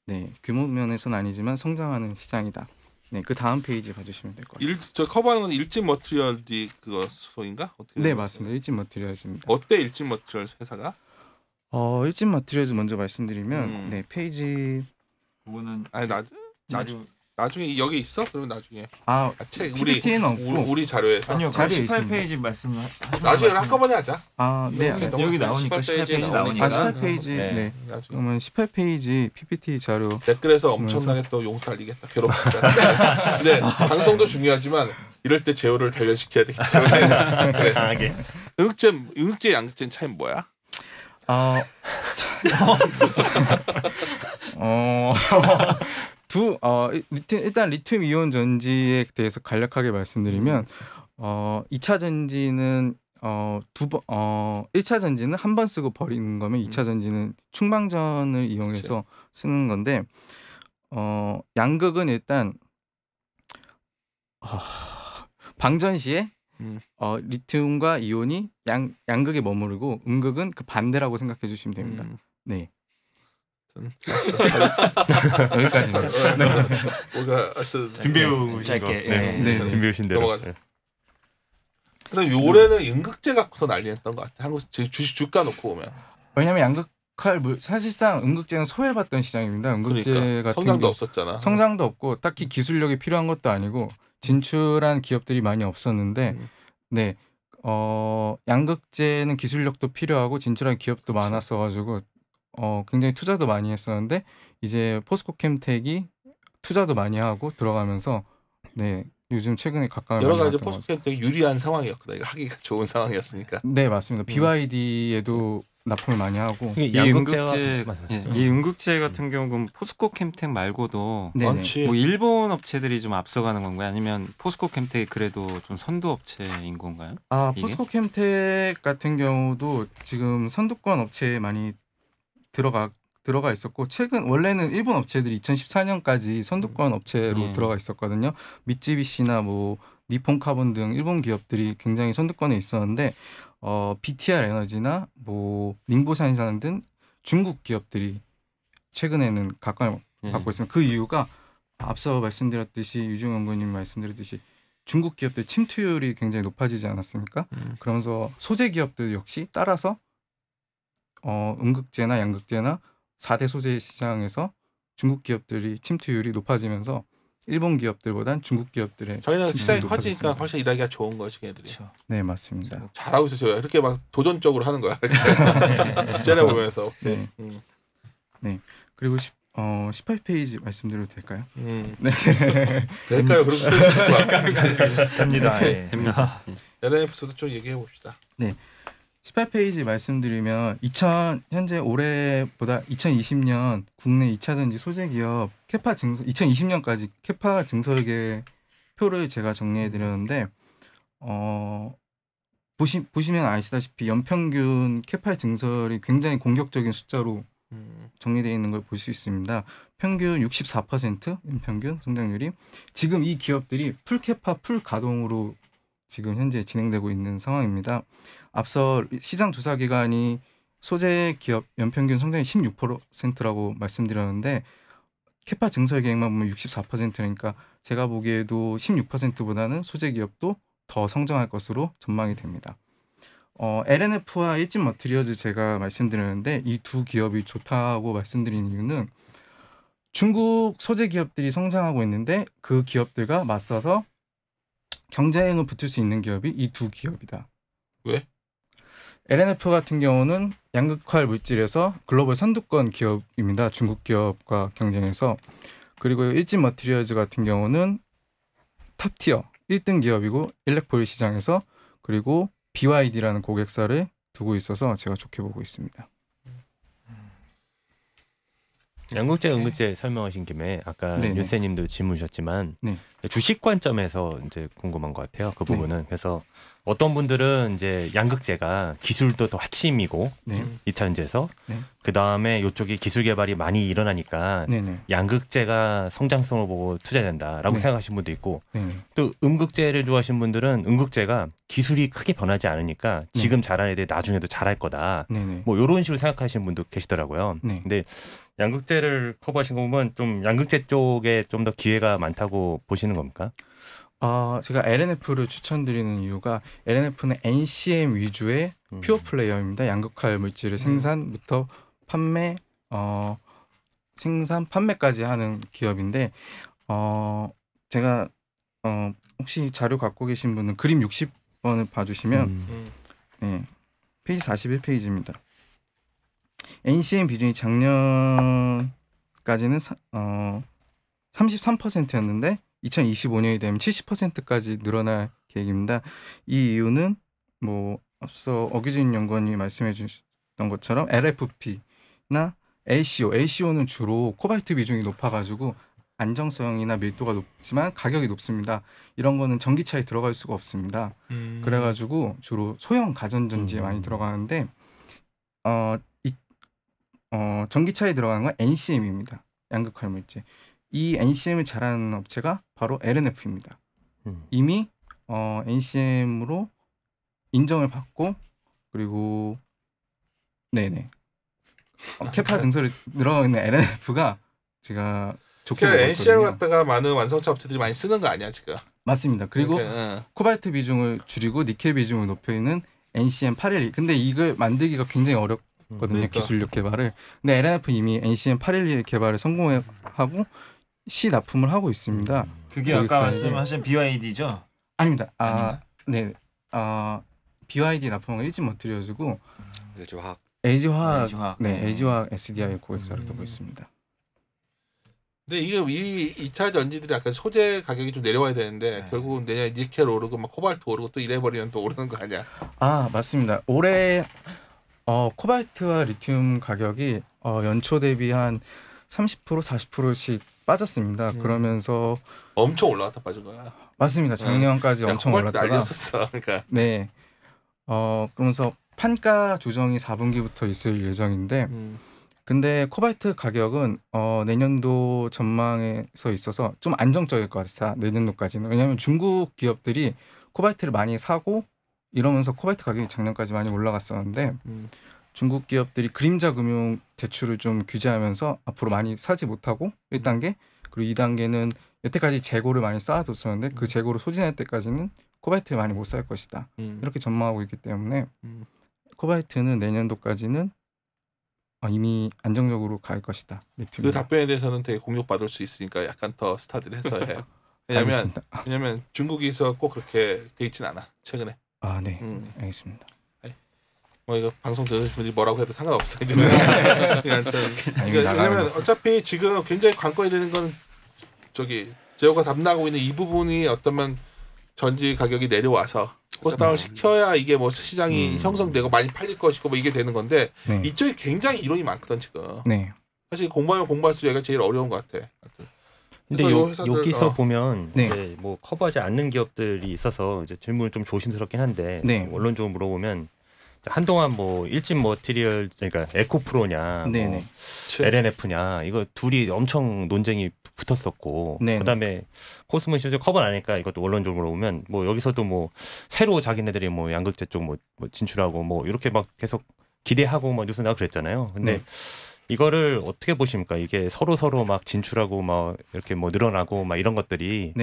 Speaker 6: 네, 규모 면에서는 아니지만 성장하는 시장이다. 네, 그 다음 페이지 봐주시면 될 것 같아요.
Speaker 1: 저 커버하는 건 일진 머티리얼이 그거 소인가?
Speaker 6: 네, 맞습니다. 일진 머티리얼즈입니다.
Speaker 1: 어때 일진 머티리얼 회사가?
Speaker 6: 일진 머티리얼즈 먼저 말씀드리면 네, 페이지
Speaker 4: 그거는
Speaker 1: 아니 나중에 여기 있어? 그러면 나중에 책
Speaker 6: PPT는 없고
Speaker 1: 우리 자료에서
Speaker 4: 아니요,
Speaker 6: 자료에
Speaker 4: 18페이지 말씀하시면
Speaker 1: 나중에 한꺼번에 하자.
Speaker 6: 네,
Speaker 4: 여기 나오니까 18페이지 나오니까
Speaker 6: 18페이지 네. 그러면 18페이지 PPT 자료
Speaker 1: 댓글에서 엄청나게 또 용 달리겠다. 괴롭히자. 근데 방송도 중요하지만 이럴 때 제호를 단련시켜야 되기 때문에 그래.
Speaker 2: 강하게.
Speaker 1: 음극재 양극재는 차이는 뭐야?
Speaker 6: 일단 리튬 이온 전지에 대해서 간략하게 말씀드리면 2차 전지는 1차 전지는 한 번 쓰고 버리는 거면 2차 전지는 충방전을 이용해서 쓰는 건데 양극은 일단 방전 시에 리튬과 이온이 양극에 머무르고 음극은 그 반대라고 생각해 주시면 됩니다. 네. 여기까지입니다.
Speaker 1: 우리가 하여튼
Speaker 2: 준비해오신 거. 네. 준비해오신 대로.
Speaker 1: 넘어가자. 근데 올해는 음극재 갖고서 난리였던 것 같아. 한국 주식 주가 놓고 보면.
Speaker 6: 왜냐면 양극할 사실상 음극재는 소외받던 시장입니다. 음극재
Speaker 1: 그러니까.
Speaker 6: 같은
Speaker 1: 성장도 없었잖아.
Speaker 6: 성장도 없고 딱히 기술력이 필요한 것도 아니고 진출한 기업들이 많이 없었는데 네. 양극재는 기술력도 필요하고 진출한 기업도 많았어 가지고 굉장히 투자도 많이 했었는데 이제 포스코 캠텍이 투자도 많이 하고 들어가면서 네, 요즘 최근에 각광을
Speaker 1: 여러
Speaker 6: 많이
Speaker 1: 가지
Speaker 6: 받던 것
Speaker 1: 포스코에 되게 유리한 상황이었거든. 하기가 좋은 상황이었으니까.
Speaker 6: 네 맞습니다. BYD에도 납품을 많이 하고
Speaker 5: 이 음극재 같은 경우는 포스코 캠텍 말고도
Speaker 1: 많지.
Speaker 5: 뭐 일본 업체들이 좀 앞서가는 건가요? 아니면 포스코 캠텍이 그래도 좀 선두 업체인 건가요? 이게?
Speaker 6: 포스코 캠텍 같은 경우도 지금 선두권 업체에 많이 들어가 있었고 최근 원래는 일본 업체들이 2014년까지 선두권 업체로 들어가 있었거든요. 미쯔비시나 뭐 니폰 카본 등 일본 기업들이 굉장히 선두권에 있었는데 BTR 에너지나 뭐 닝보산산 등 중국 기업들이 최근에는 각광을 받고 있습니다. 그 이유가 앞서 말씀드렸듯이 유중 연구님 말씀드렸듯이 중국 기업들 침투율이 굉장히 높아지지 않았습니까? 그러면서 소재 기업들 역시 따라서 음극재나 양극재나 4대 소재 시장에서 중국 기업들이 침투율이 높아지면서 일본 기업들보단 중국 기업들의
Speaker 1: 저희는 시장이 커지니까 훨씬 일하기가 좋은 거지 걔네들이.
Speaker 6: 그렇죠. 네 맞습니다.
Speaker 1: 잘하고 있었어요. 이렇게 막 도전적으로 하는 거야. 쟤네 보면서.
Speaker 6: 네. 네. 그리고 18페이지 말씀드려도 될까요?
Speaker 1: 네. 될까요? 그럼
Speaker 4: 됩니다. 네.
Speaker 1: LNF도 좀 얘기해 봅시다.
Speaker 6: 네. 18페이지 말씀드리면 현재 올해보다 2020년 국내 2차 전지 소재 기업 캐파 증설 2020년까지 캐파 증설계 표를 제가 정리해 드렸는데 보시면 아시다시피 연평균 캐파 증설이 굉장히 공격적인 숫자로 정리되어 있는 걸 볼 수 있습니다. 평균 64% 연평균 성장률이 지금 이 기업들이 풀 캐파 풀 가동으로 지금 현재 진행되고 있는 상황입니다. 앞서 시장 조사 기관이 소재 기업 연평균 성장이 16%라고 말씀드렸는데 캐파 증설 계획만 보면 64%니까 제가 보기에도 16%보다는 소재 기업도 더 성장할 것으로 전망이 됩니다. LNF와 일진 머티리얼즈 제가 말씀드렸는데 이 두 기업이 좋다고 말씀드린 이유는 중국 소재 기업들이 성장하고 있는데 그 기업들과 맞서서 경쟁을 붙을 수 있는 기업이 이 두 기업이다.
Speaker 1: 왜?
Speaker 6: LNF 같은 경우는 양극활 물질에서 글로벌 선두권 기업입니다. 중국 기업과 경쟁해서. 그리고 일진 머티리얼즈 같은 경우는 탑티어 1등 기업이고 일렉포일 시장에서 그리고 BYD라는 고객사를 두고 있어서 제가 좋게 보고 있습니다.
Speaker 2: 양극재, 음극재 설명하신 김에 아까 윤세님도 질문 주셨지만 주식 관점에서 이제 궁금한 것 같아요. 그 부분은 그래서 어떤 분들은 이제 양극재가 기술도 더 핵심이고 2차 전지에서 그 다음에 이쪽이 기술 개발이 많이 일어나니까 양극재가 성장성을 보고 투자된다라고 생각하시는 분도 있고 또 음극재를 좋아하시는 분들은 음극재가 기술이 크게 변하지 않으니까 지금 잘하는 애들이 나중에도 잘할 거다. 뭐 이런 식으로 생각하시는 분도 계시더라고요. 근데 양극재를 커버하신 거 보면 좀 양극재 쪽에 좀 더 기회가 많다고 보시는 겁니까?
Speaker 6: 제가 LNF를 추천드리는 이유가 LNF는 NCM 위주의 퓨어 플레이어입니다. 양극활 물질을 생산부터 판매까지 하는 기업인데 제가 혹시 자료 갖고 계신 분은 그림 60번을 봐주시면 페이지 41페이지입니다. NCM 비중이 작년까지는 33%였는데 2025년이 되면 70%까지 늘어날 계획입니다. 이 이유는 뭐 앞서 어규진 연구원이 말씀해 주셨던 것처럼 LFP나 LCO는 주로 코발트 비중이 높아가지고 안정성이나 밀도가 높지만 가격이 높습니다. 이런 거는 전기차에 들어갈 수가 없습니다. 그래가지고 주로 소형 가전전지에 많이 들어가는데 전기차에 들어가는 건 NCM입니다. 양극활 물질. 이 NCM을 잘하는 업체가 바로 LNF입니다. 이미 NCM으로 인정을 받고 그리고 캐파 증설에 들어있는 LNF가 제가 좋게 보거든요.
Speaker 1: NCM 갖다가 많은 완성차 업체들이 많이 쓰는 거 아니야 지금?
Speaker 6: 맞습니다. 그리고 코발트 비중을 줄이고 니켈 비중을 높이는 NCM 812. 근데 이걸 만들기가 굉장히 어렵거든요. 그러니까. 기술력 개발을. 근데 LNF 이미 NCM 812 개발을 성공하고 시 납품을 하고 있습니다.
Speaker 4: 그게 아까 말씀하신 BYD죠?
Speaker 6: 아닙니다. BYD 납품은 일진 머티리얼즈고 LG화학 SDI 고객사를 두고 있습니다.
Speaker 1: 근데 이게 이 2차 전지들이 약간 소재 가격이 좀 내려와야 되는데 결국은 내년 니켈 오르고 막 코발트 오르고 또 이래버리면 또 오르는 거 아니야?
Speaker 6: 아 맞습니다. 올해 코발트와 리튬 가격이 연초 대비 한 30% 40%씩 빠졌습니다. 그러면서
Speaker 1: 엄청 올라갔다 빠진 거야.
Speaker 6: 맞습니다. 작년까지 엄청 올랐다가
Speaker 1: 날렸었어. 그러니까.
Speaker 6: 네. 그러면서 판가 조정이 4분기부터 있을 예정인데 근데 코발트 가격은 내년도 전망에서 있어서 좀 안정적일 것 같아요. 내년도까지는. 왜냐하면 중국 기업들이 코발트를 많이 사고 이러면서 코발트 가격이 작년까지 많이 올라갔었는데 중국 기업들이 그림자 금융 대출을 좀 규제하면서 앞으로 많이 사지 못하고 1단계 그리고 2단계는 여태까지 재고를 많이 쌓아뒀었는데 그 재고를 소진할 때까지는 코발트를 많이 못 살 것이다. 이렇게 전망하고 있기 때문에 코발트는 내년도까지는 이미 안정적으로 갈 것이다.
Speaker 1: 그 답변에 대해서는 되게 공격받을 수 있으니까 약간 더 스타디를 해서 해요. 왜냐면 중국에서 꼭 그렇게 돼 있진 않아. 최근에.
Speaker 6: 아, 네. 알겠습니다.
Speaker 1: 뭐 이거 방송 들으시는 분이 뭐라고 해도 상관없어. 이제는. 왜냐면 어차피 지금 굉장히 관건이 되는 건 제호가 담당하고 있는 이 부분이 어떠면 전지 가격이 내려와서 코스닥을 시켜야 이게 뭐 시장이 형성되고 많이 팔릴 것이고 뭐 이게 되는 건데 이쪽에 굉장히 이론이 많거든 지금. 사실 공부하면 공부할수록 얘가 제일 어려운 것 같아.
Speaker 2: 근데 여기서 보면 이제 뭐 커버하지 않는 기업들이 있어서 이제 질문을 좀 조심스럽긴 한데 원론적으로 물어보면 한동안 뭐 일진 머티리얼 그러니까 에코프로냐, 뭐 LNF냐 이거 둘이 엄청 논쟁이 붙었었고 그다음에 코스모 시즌 커버 나니까 이것도 원론적으로 물어보면 뭐 여기서도 뭐 새로 자기네들이 뭐 양극재 쪽 뭐 진출하고 뭐 이렇게 막 계속 기대하고 막 뉴스 나고 그랬잖아요. 근데 이거를 어떻게 보십니까? 이게 서로 막 진출하고 막 이렇게 뭐 늘어나고 막 이런 것들이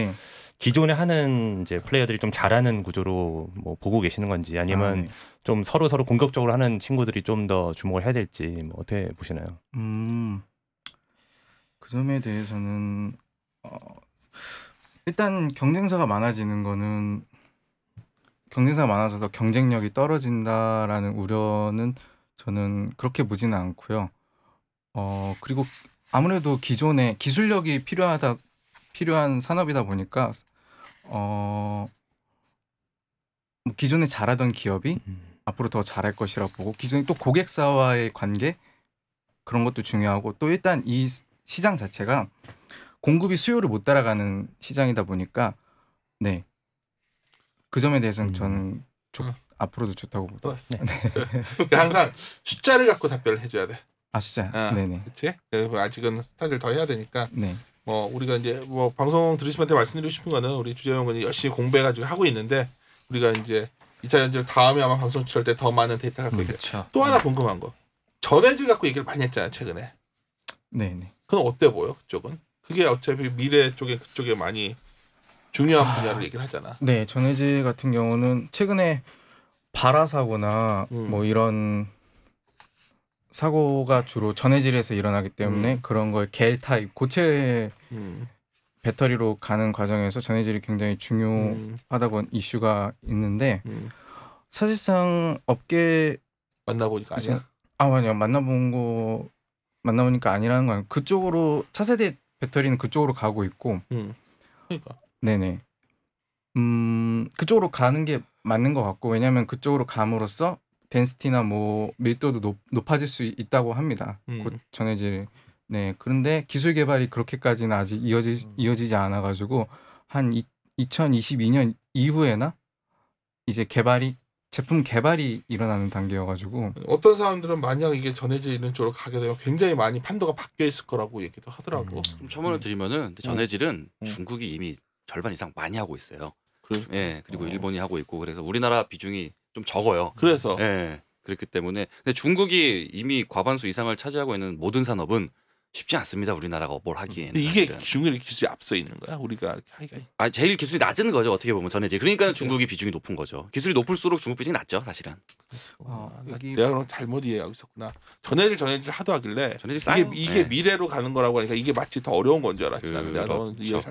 Speaker 2: 기존에 하는 이제 플레이어들이 좀 잘하는 구조로 뭐 보고 계시는 건지 아니면 좀 서로 공격적으로 하는 친구들이 좀 더 주목을 해야 될지 뭐 어떻게 보시나요?
Speaker 6: 그 점에 대해서는 일단 경쟁사가 많아지는 거는 경쟁사가 많아져서 경쟁력이 떨어진다라는 우려는 저는 그렇게 보지는 않고요. 그리고 아무래도 기존에 기술력이 필요한 산업이다 보니까 뭐 기존에 잘하던 기업이 앞으로 더 잘할 것이라고 보고 기존에 또 고객사와의 관계 그런 것도 중요하고 또 일단 이 시장 자체가 공급이 수요를 못 따라가는 시장이다 보니까 그 점에 대해서는 저는 앞으로도 좋다고 보고
Speaker 1: 항상 숫자를 갖고 답변을 해줘야 돼.
Speaker 6: 아 숫자. 네네.
Speaker 1: 그렇지? 아직은 스타디를 더 해야 되니까. 뭐 우리가 이제 뭐 방송 들으신 분한테 말씀드리고 싶은 거는 우리 주재형은 열심히 공부해가지고 하고 있는데 우리가 이제 2차 전지를 다음에 아마 방송 출할 때 더 많은 데이터 갖고 있어요. 또 하나 궁금한 거. 전해질 갖고 얘기를 많이 했잖아요 최근에. 그건 어때 보여 그쪽은? 그게 어차피 미래 쪽에 그쪽에 많이 중요한 분야를 얘기를 하잖아.
Speaker 6: 네, 전해질 같은 경우는 최근에 발화 사고나 뭐 이런 사고가 주로 전해질에서 일어나기 때문에 그런 걸 겔 타입 고체 배터리로 가는 과정에서 전해질이 굉장히 중요하다고 이슈가 있는데 사실상 업계
Speaker 1: 만나보니까 아니야.
Speaker 6: 맞아요. 만나보니까 아니라는 건 그쪽으로 차세대 배터리는 그쪽으로 가고 있고.
Speaker 1: 그러니까.
Speaker 6: 네네. 그쪽으로 가는 게 맞는 것 같고 왜냐하면 그쪽으로 감으로써 덴시티나 뭐 밀도도 높아질 수 있다고 합니다. 곧 전해질. 그런데 기술 개발이 그렇게까지는 아직 이어지지 않아가지고 한 2022년 이후에나 이제 제품 개발이 일어나는 단계여가지고
Speaker 1: 어떤 사람들은 만약 이게 전해질 있는 쪽으로 가게 되면 굉장히 많이 판도가 바뀌어 있을 거라고 얘기도 하더라고.
Speaker 3: 좀 첨언을 드리면은 전해질은 중국이 이미 절반 이상 많이 하고 있어요. 그리고 일본이 하고 있고 그래서 우리나라 비중이 좀 적어요.
Speaker 1: 그래서
Speaker 3: 그렇기 때문에 근데 중국이 이미 과반수 이상을 차지하고 있는 모든 산업은 쉽지 않습니다. 우리나라가 뭘 하기에는.
Speaker 1: 이게 중국의 기술이 앞서 있는 거야? 우리가 이렇게 하기가.
Speaker 3: 제일 기술이 낮은 거죠. 어떻게 보면 전해질. 그러니까 중국이 비중이 높은 거죠. 기술이 높을수록 중국 비중이 낮죠. 사실은.
Speaker 1: 내가 그럼 잘못 이해하고 있었구나. 전해질 하도 하길래
Speaker 3: 전해질
Speaker 1: 이게 미래로 가는 거라고 하니까 이게 마치 더 어려운 건 줄 알았지.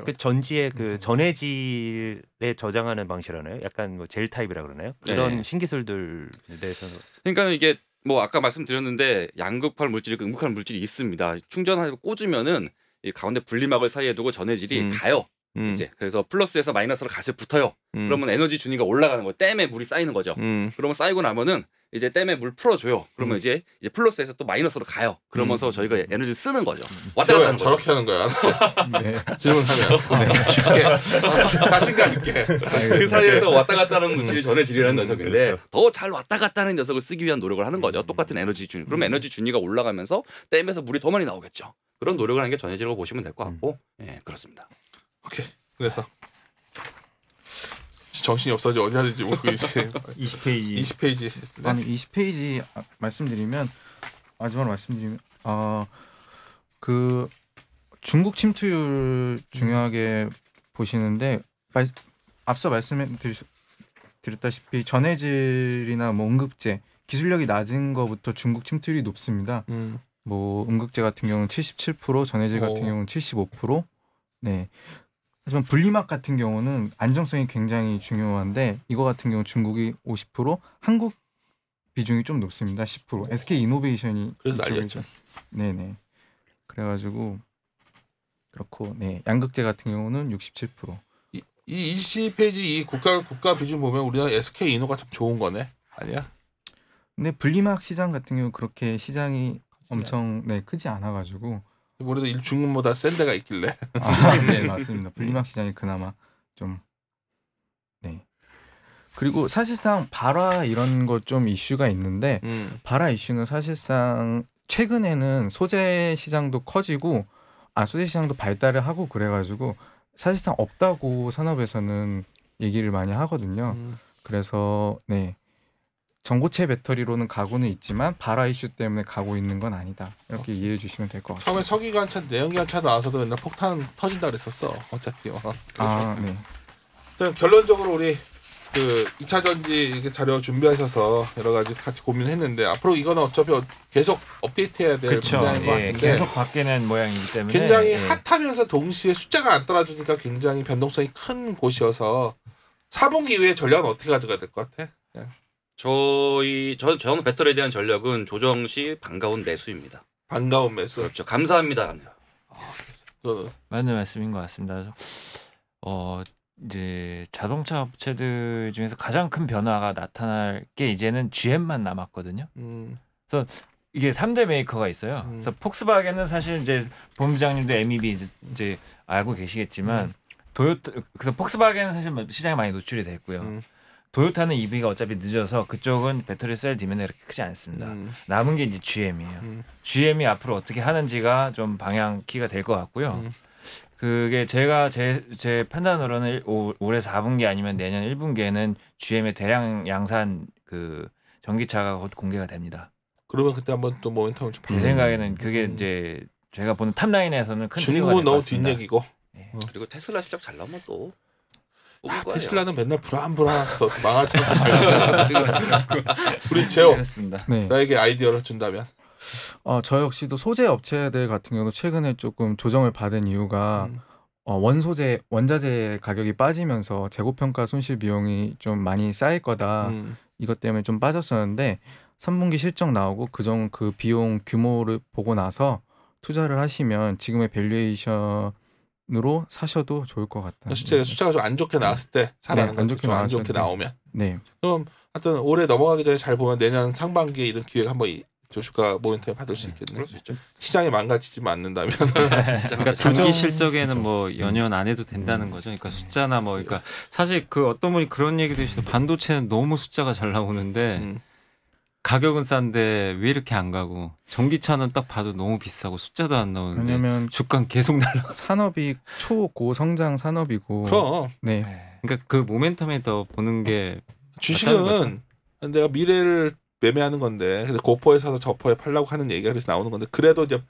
Speaker 2: 그 전지의 그 전해질에 저장하는 방식이라나요? 약간 뭐 젤 타입이라 그러나요? 그런 신기술들에 대해서는.
Speaker 3: 그러니까 이게 뭐 아까 말씀드렸는데 양극화 물질이 있고 음극화 물질이 있습니다. 충전하고 꽂으면은 이 가운데 분리막을 사이에 두고 전해질이 가요. 이제 그래서 플러스에서 마이너스로 가스 붙어요. 그러면 에너지 준위가 올라가는 거예요. 댐에 물이 쌓이는 거죠. 그러면 쌓이고 나면은 이제 댐에 물 풀어줘요. 그러면 이제 플러스에서 또 마이너스로 가요. 그러면서 저희가 에너지 쓰는 거죠. 왔다 갔다 하는 거죠.
Speaker 1: 저렇게 하는 거야. 네. 질문하면 쉽게 자신감 있게.
Speaker 3: 그 사이에서 왔다 갔다 하는 물질이 전해질이라는 녀석인데 그렇죠. 더 잘 왔다 갔다 하는 녀석을 쓰기 위한 노력을 하는 거죠. 똑같은 에너지 준위. 그럼 에너지 준위가 올라가면서 댐에서 물이 더 많이 나오겠죠. 그런 노력을 하는 게 전해질이라고 보시면 될 것 같고 예, 그렇습니다.
Speaker 1: 오케이. 그래서 정신이 없어져 어디 하는지 모르고 이제 20페이지.
Speaker 6: 아니 20페이지 말씀드리면 마지막으로 말씀드리면 그 중국 침투율 중요하게 보시는데 앞서 말씀드렸다시피 전해질이나 뭐 음극재 기술력이 낮은 거부터 중국 침투율이 높습니다. 뭐 음극재 같은 경우는 77%, 전해질 같은 경우는 75%. 네. 하지만 분리막 같은 경우는 안정성이 굉장히 중요한데 이거 같은 경우 중국이 50%, 한국 비중이 좀 높습니다. 10%. SK 이노베이션이
Speaker 1: 그래서 난리였죠.
Speaker 6: 네네. 그래가지고 그렇고 네 양극재 같은 경우는 67%.
Speaker 1: 이 20페이지 이 국가 비중 보면 우리나라 SK 이노가 참 좋은 거네. 아니야?
Speaker 6: 근데 분리막 시장 같은 경우 그렇게 시장이 엄청 크지 않아가지고.
Speaker 1: 우리도 중국보다 센 데가 있길래.
Speaker 6: 네 맞습니다. 분리막 시장이 그나마 좀 네. 그리고 사실상 발화 이런 거 좀 이슈가 있는데 발화 이슈는 사실상 최근에는 소재 시장도 커지고 소재 시장도 발달을 하고 그래가지고 사실상 없다고 산업에서는 얘기를 많이 하거든요. 그래서 네. 전고체 배터리로는 가고는 있지만 발화 이슈 때문에 가고 있는 건 아니다. 이렇게 이해해 주시면 될 것 같습니다.
Speaker 1: 처음에 서기관차, 내연기관차 나와서도 맨날 폭탄 터진다 그랬었어. 어차피.
Speaker 6: 네.
Speaker 1: 일단 결론적으로 우리 그 2차 전지 자료 준비하셔서 여러 가지 같이 고민했는데 앞으로 이거는 어차피 계속 업데이트해야 될 문제인 것 같은데
Speaker 4: 계속 바뀌는 모양이기 때문에
Speaker 1: 굉장히 핫하면서 동시에 숫자가 안 따라주니까 굉장히 변동성이 큰 곳이어서 4분기 이후에 전략은 어떻게 가져가야 될 것 같아?
Speaker 3: 저는 배터리에 대한 전략은 조정 시 반가운 매수입니다.
Speaker 1: 반가운 매수.
Speaker 3: 그렇죠. 감사합니다.
Speaker 4: 맞는 말씀인 것 같습니다. 이제 자동차 업체들 중에서 가장 큰 변화가 나타날 게 이제는 GM만 남았거든요. 그래서 이게 3대 메이커가 있어요. 그래서 폭스바겐은 사실 이제 본부장님도 MEB 이제 알고 계시겠지만 도요타 그래서 폭스바겐은 사실 시장에 많이 노출이 됐고요. 도요타는 EV가 어차피 늦어서 그쪽은 배터리 셀 디맨드가 그렇게 크지 않습니다. 남은 게 이제 GM이에요. GM이 앞으로 어떻게 하는지가 좀 방향키가 될 것 같고요. 그게 제가 제 판단으로는 올해 4분기 아니면 내년 1분기에는 GM의 대량 양산 그 전기차가 곧 공개가 됩니다.
Speaker 1: 그러면 그때 한번 또 모멘텀을 좀.
Speaker 4: 제 생각에는 그게 이제 제가 보는 탑라인에서는 큰
Speaker 1: 중국은 너무 뒷얘기고.
Speaker 3: 네. 그리고 테슬라 시작 잘 나오면 또.
Speaker 1: 테슬라는 맨날 불안불안 망하지는 잘. 우리 제오.
Speaker 6: 네.
Speaker 1: 나에게 아이디어를 준다면.
Speaker 6: 저 역시도 소재 업체들 같은 경우도 최근에 조금 조정을 받은 이유가 원자재 가격이 빠지면서 재고평가 손실 비용이 좀 많이 쌓일 거다. 이것 때문에 좀 빠졌었는데 3분기 실적 나오고 그 비용 규모를 보고 나서 투자를 하시면 지금의 밸류에이션으로 사셔도 좋을 것 같다.
Speaker 1: 숫자가 좀 안 좋게 나왔을 때 사라는 거죠. 안 좋게 나오면.
Speaker 6: 네.
Speaker 1: 그럼 하여튼 올해 넘어가기 전에 잘 보면 내년 상반기에 이런 기회가 한번 주가 모멘텀 받을 수 있겠네.
Speaker 3: 그럴 수 있죠.
Speaker 1: 시장이 망가지지만 않는다면.
Speaker 5: 그러니까 단기 실적에는 뭐 연연 안 해도 된다는 거죠. 그러니까 숫자나 뭐 그러니까 사실 그 어떤 분이 그런 얘기도 해주시죠. 반도체는 너무 숫자가 잘 나오는데 가격은 싼데 왜 이렇게 안 가고 전기차는 딱 봐도 너무 비싸고 숫자도 안 나오는데
Speaker 6: 왜냐면
Speaker 5: 주가는 계속 날라.
Speaker 6: 산업이 초고성장 산업이고.
Speaker 1: 그럼.
Speaker 6: 네.
Speaker 5: 그러니까 그 모멘텀에 더 보는 게
Speaker 1: 주식은 내가 미래를 매매하는 건데 근데 고퍼에 사서 저퍼에 팔라고 하는 얘기가 그래서 나오는 건데 그래도 이제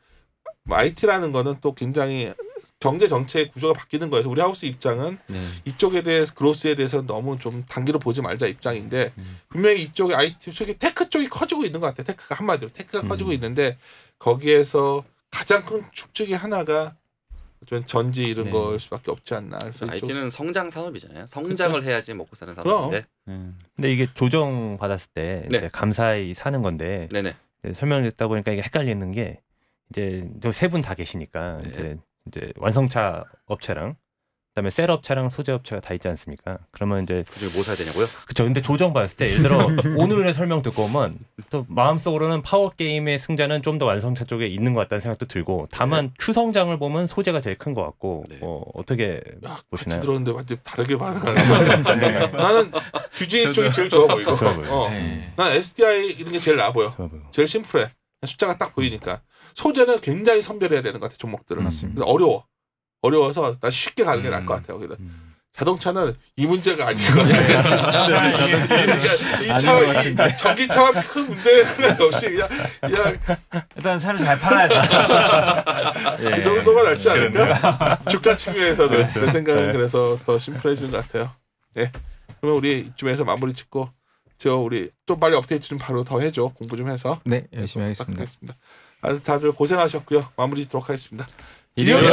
Speaker 1: IT라는 거는 또 굉장히 경제 전체의 구조가 바뀌는 거여서 우리 하우스 입장은 이쪽에 대해서 그로스에 대해서 너무 좀 단기로 보지 말자 입장인데 분명히 이쪽에 IT 쪽에 테크 쪽이 커지고 있는 것 같아요. 테크가 한마디로 테크가 커지고 있는데 거기에서 가장 큰 축적이 하나가 전지 이런 걸 수밖에 없지 않나. 그래서
Speaker 3: IT는 성장 산업이잖아요. 성장을 해야지 먹고 사는 산업인데.
Speaker 2: 근데 이게 조정 받았을 때 이제 감사히 사는 건데 설명을 듣다 보니까 이게 헷갈리는 게 이제 세 분 다 계시니까 이제 이제 완성차 업체랑 그다음에 셀 업체랑 소재 업체가 다 있지 않습니까? 그러면 이제
Speaker 3: 그중에 뭐 사야 되냐고요?
Speaker 2: 그렇죠. 근데 조정 봤을 때 예를 들어 오늘의 설명 듣고 오면 또 마음속으로는 파워 게임의 승자는 좀 더 완성차 쪽에 있는 것 같다는 생각도 들고 다만 큐 성장을 보면 소재가 제일 큰 것 같고 어떻게 보시나요?
Speaker 1: 같이 들었는데 완전 다르게 반응하는 거야. 나는 규제 쪽이 제일 좋아 보이고 난 SDI 이런 게 제일 나아 보여. 제일 심플해. 숫자가 딱 보이니까. 소재는 굉장히 선별해야 되는 것 같아 종목들은.
Speaker 6: 맞습니다.
Speaker 1: 어려워서 난 쉽게 가는 게 나을 것 같아요. 그래서 자동차는 이 문제가 아닌 것 같아요. 이 전기차와 큰 문제가 없이 그냥
Speaker 4: 일단 차를 잘 팔아야 돼.
Speaker 1: 그 정도가 낫지 않을까? 주가 측면에서도 내 생각은 그래서 더 심플해지는 것 같아요. 예. 그러면 우리 이쯤에서 마무리 짓고 우리 또 빨리 업데이트 좀 바로 더 해줘. 공부 좀 해서.
Speaker 6: 네, 열심히 하겠습니다.
Speaker 1: 다들 고생하셨고요. 마무리 짓도록 하겠습니다.
Speaker 6: 이리온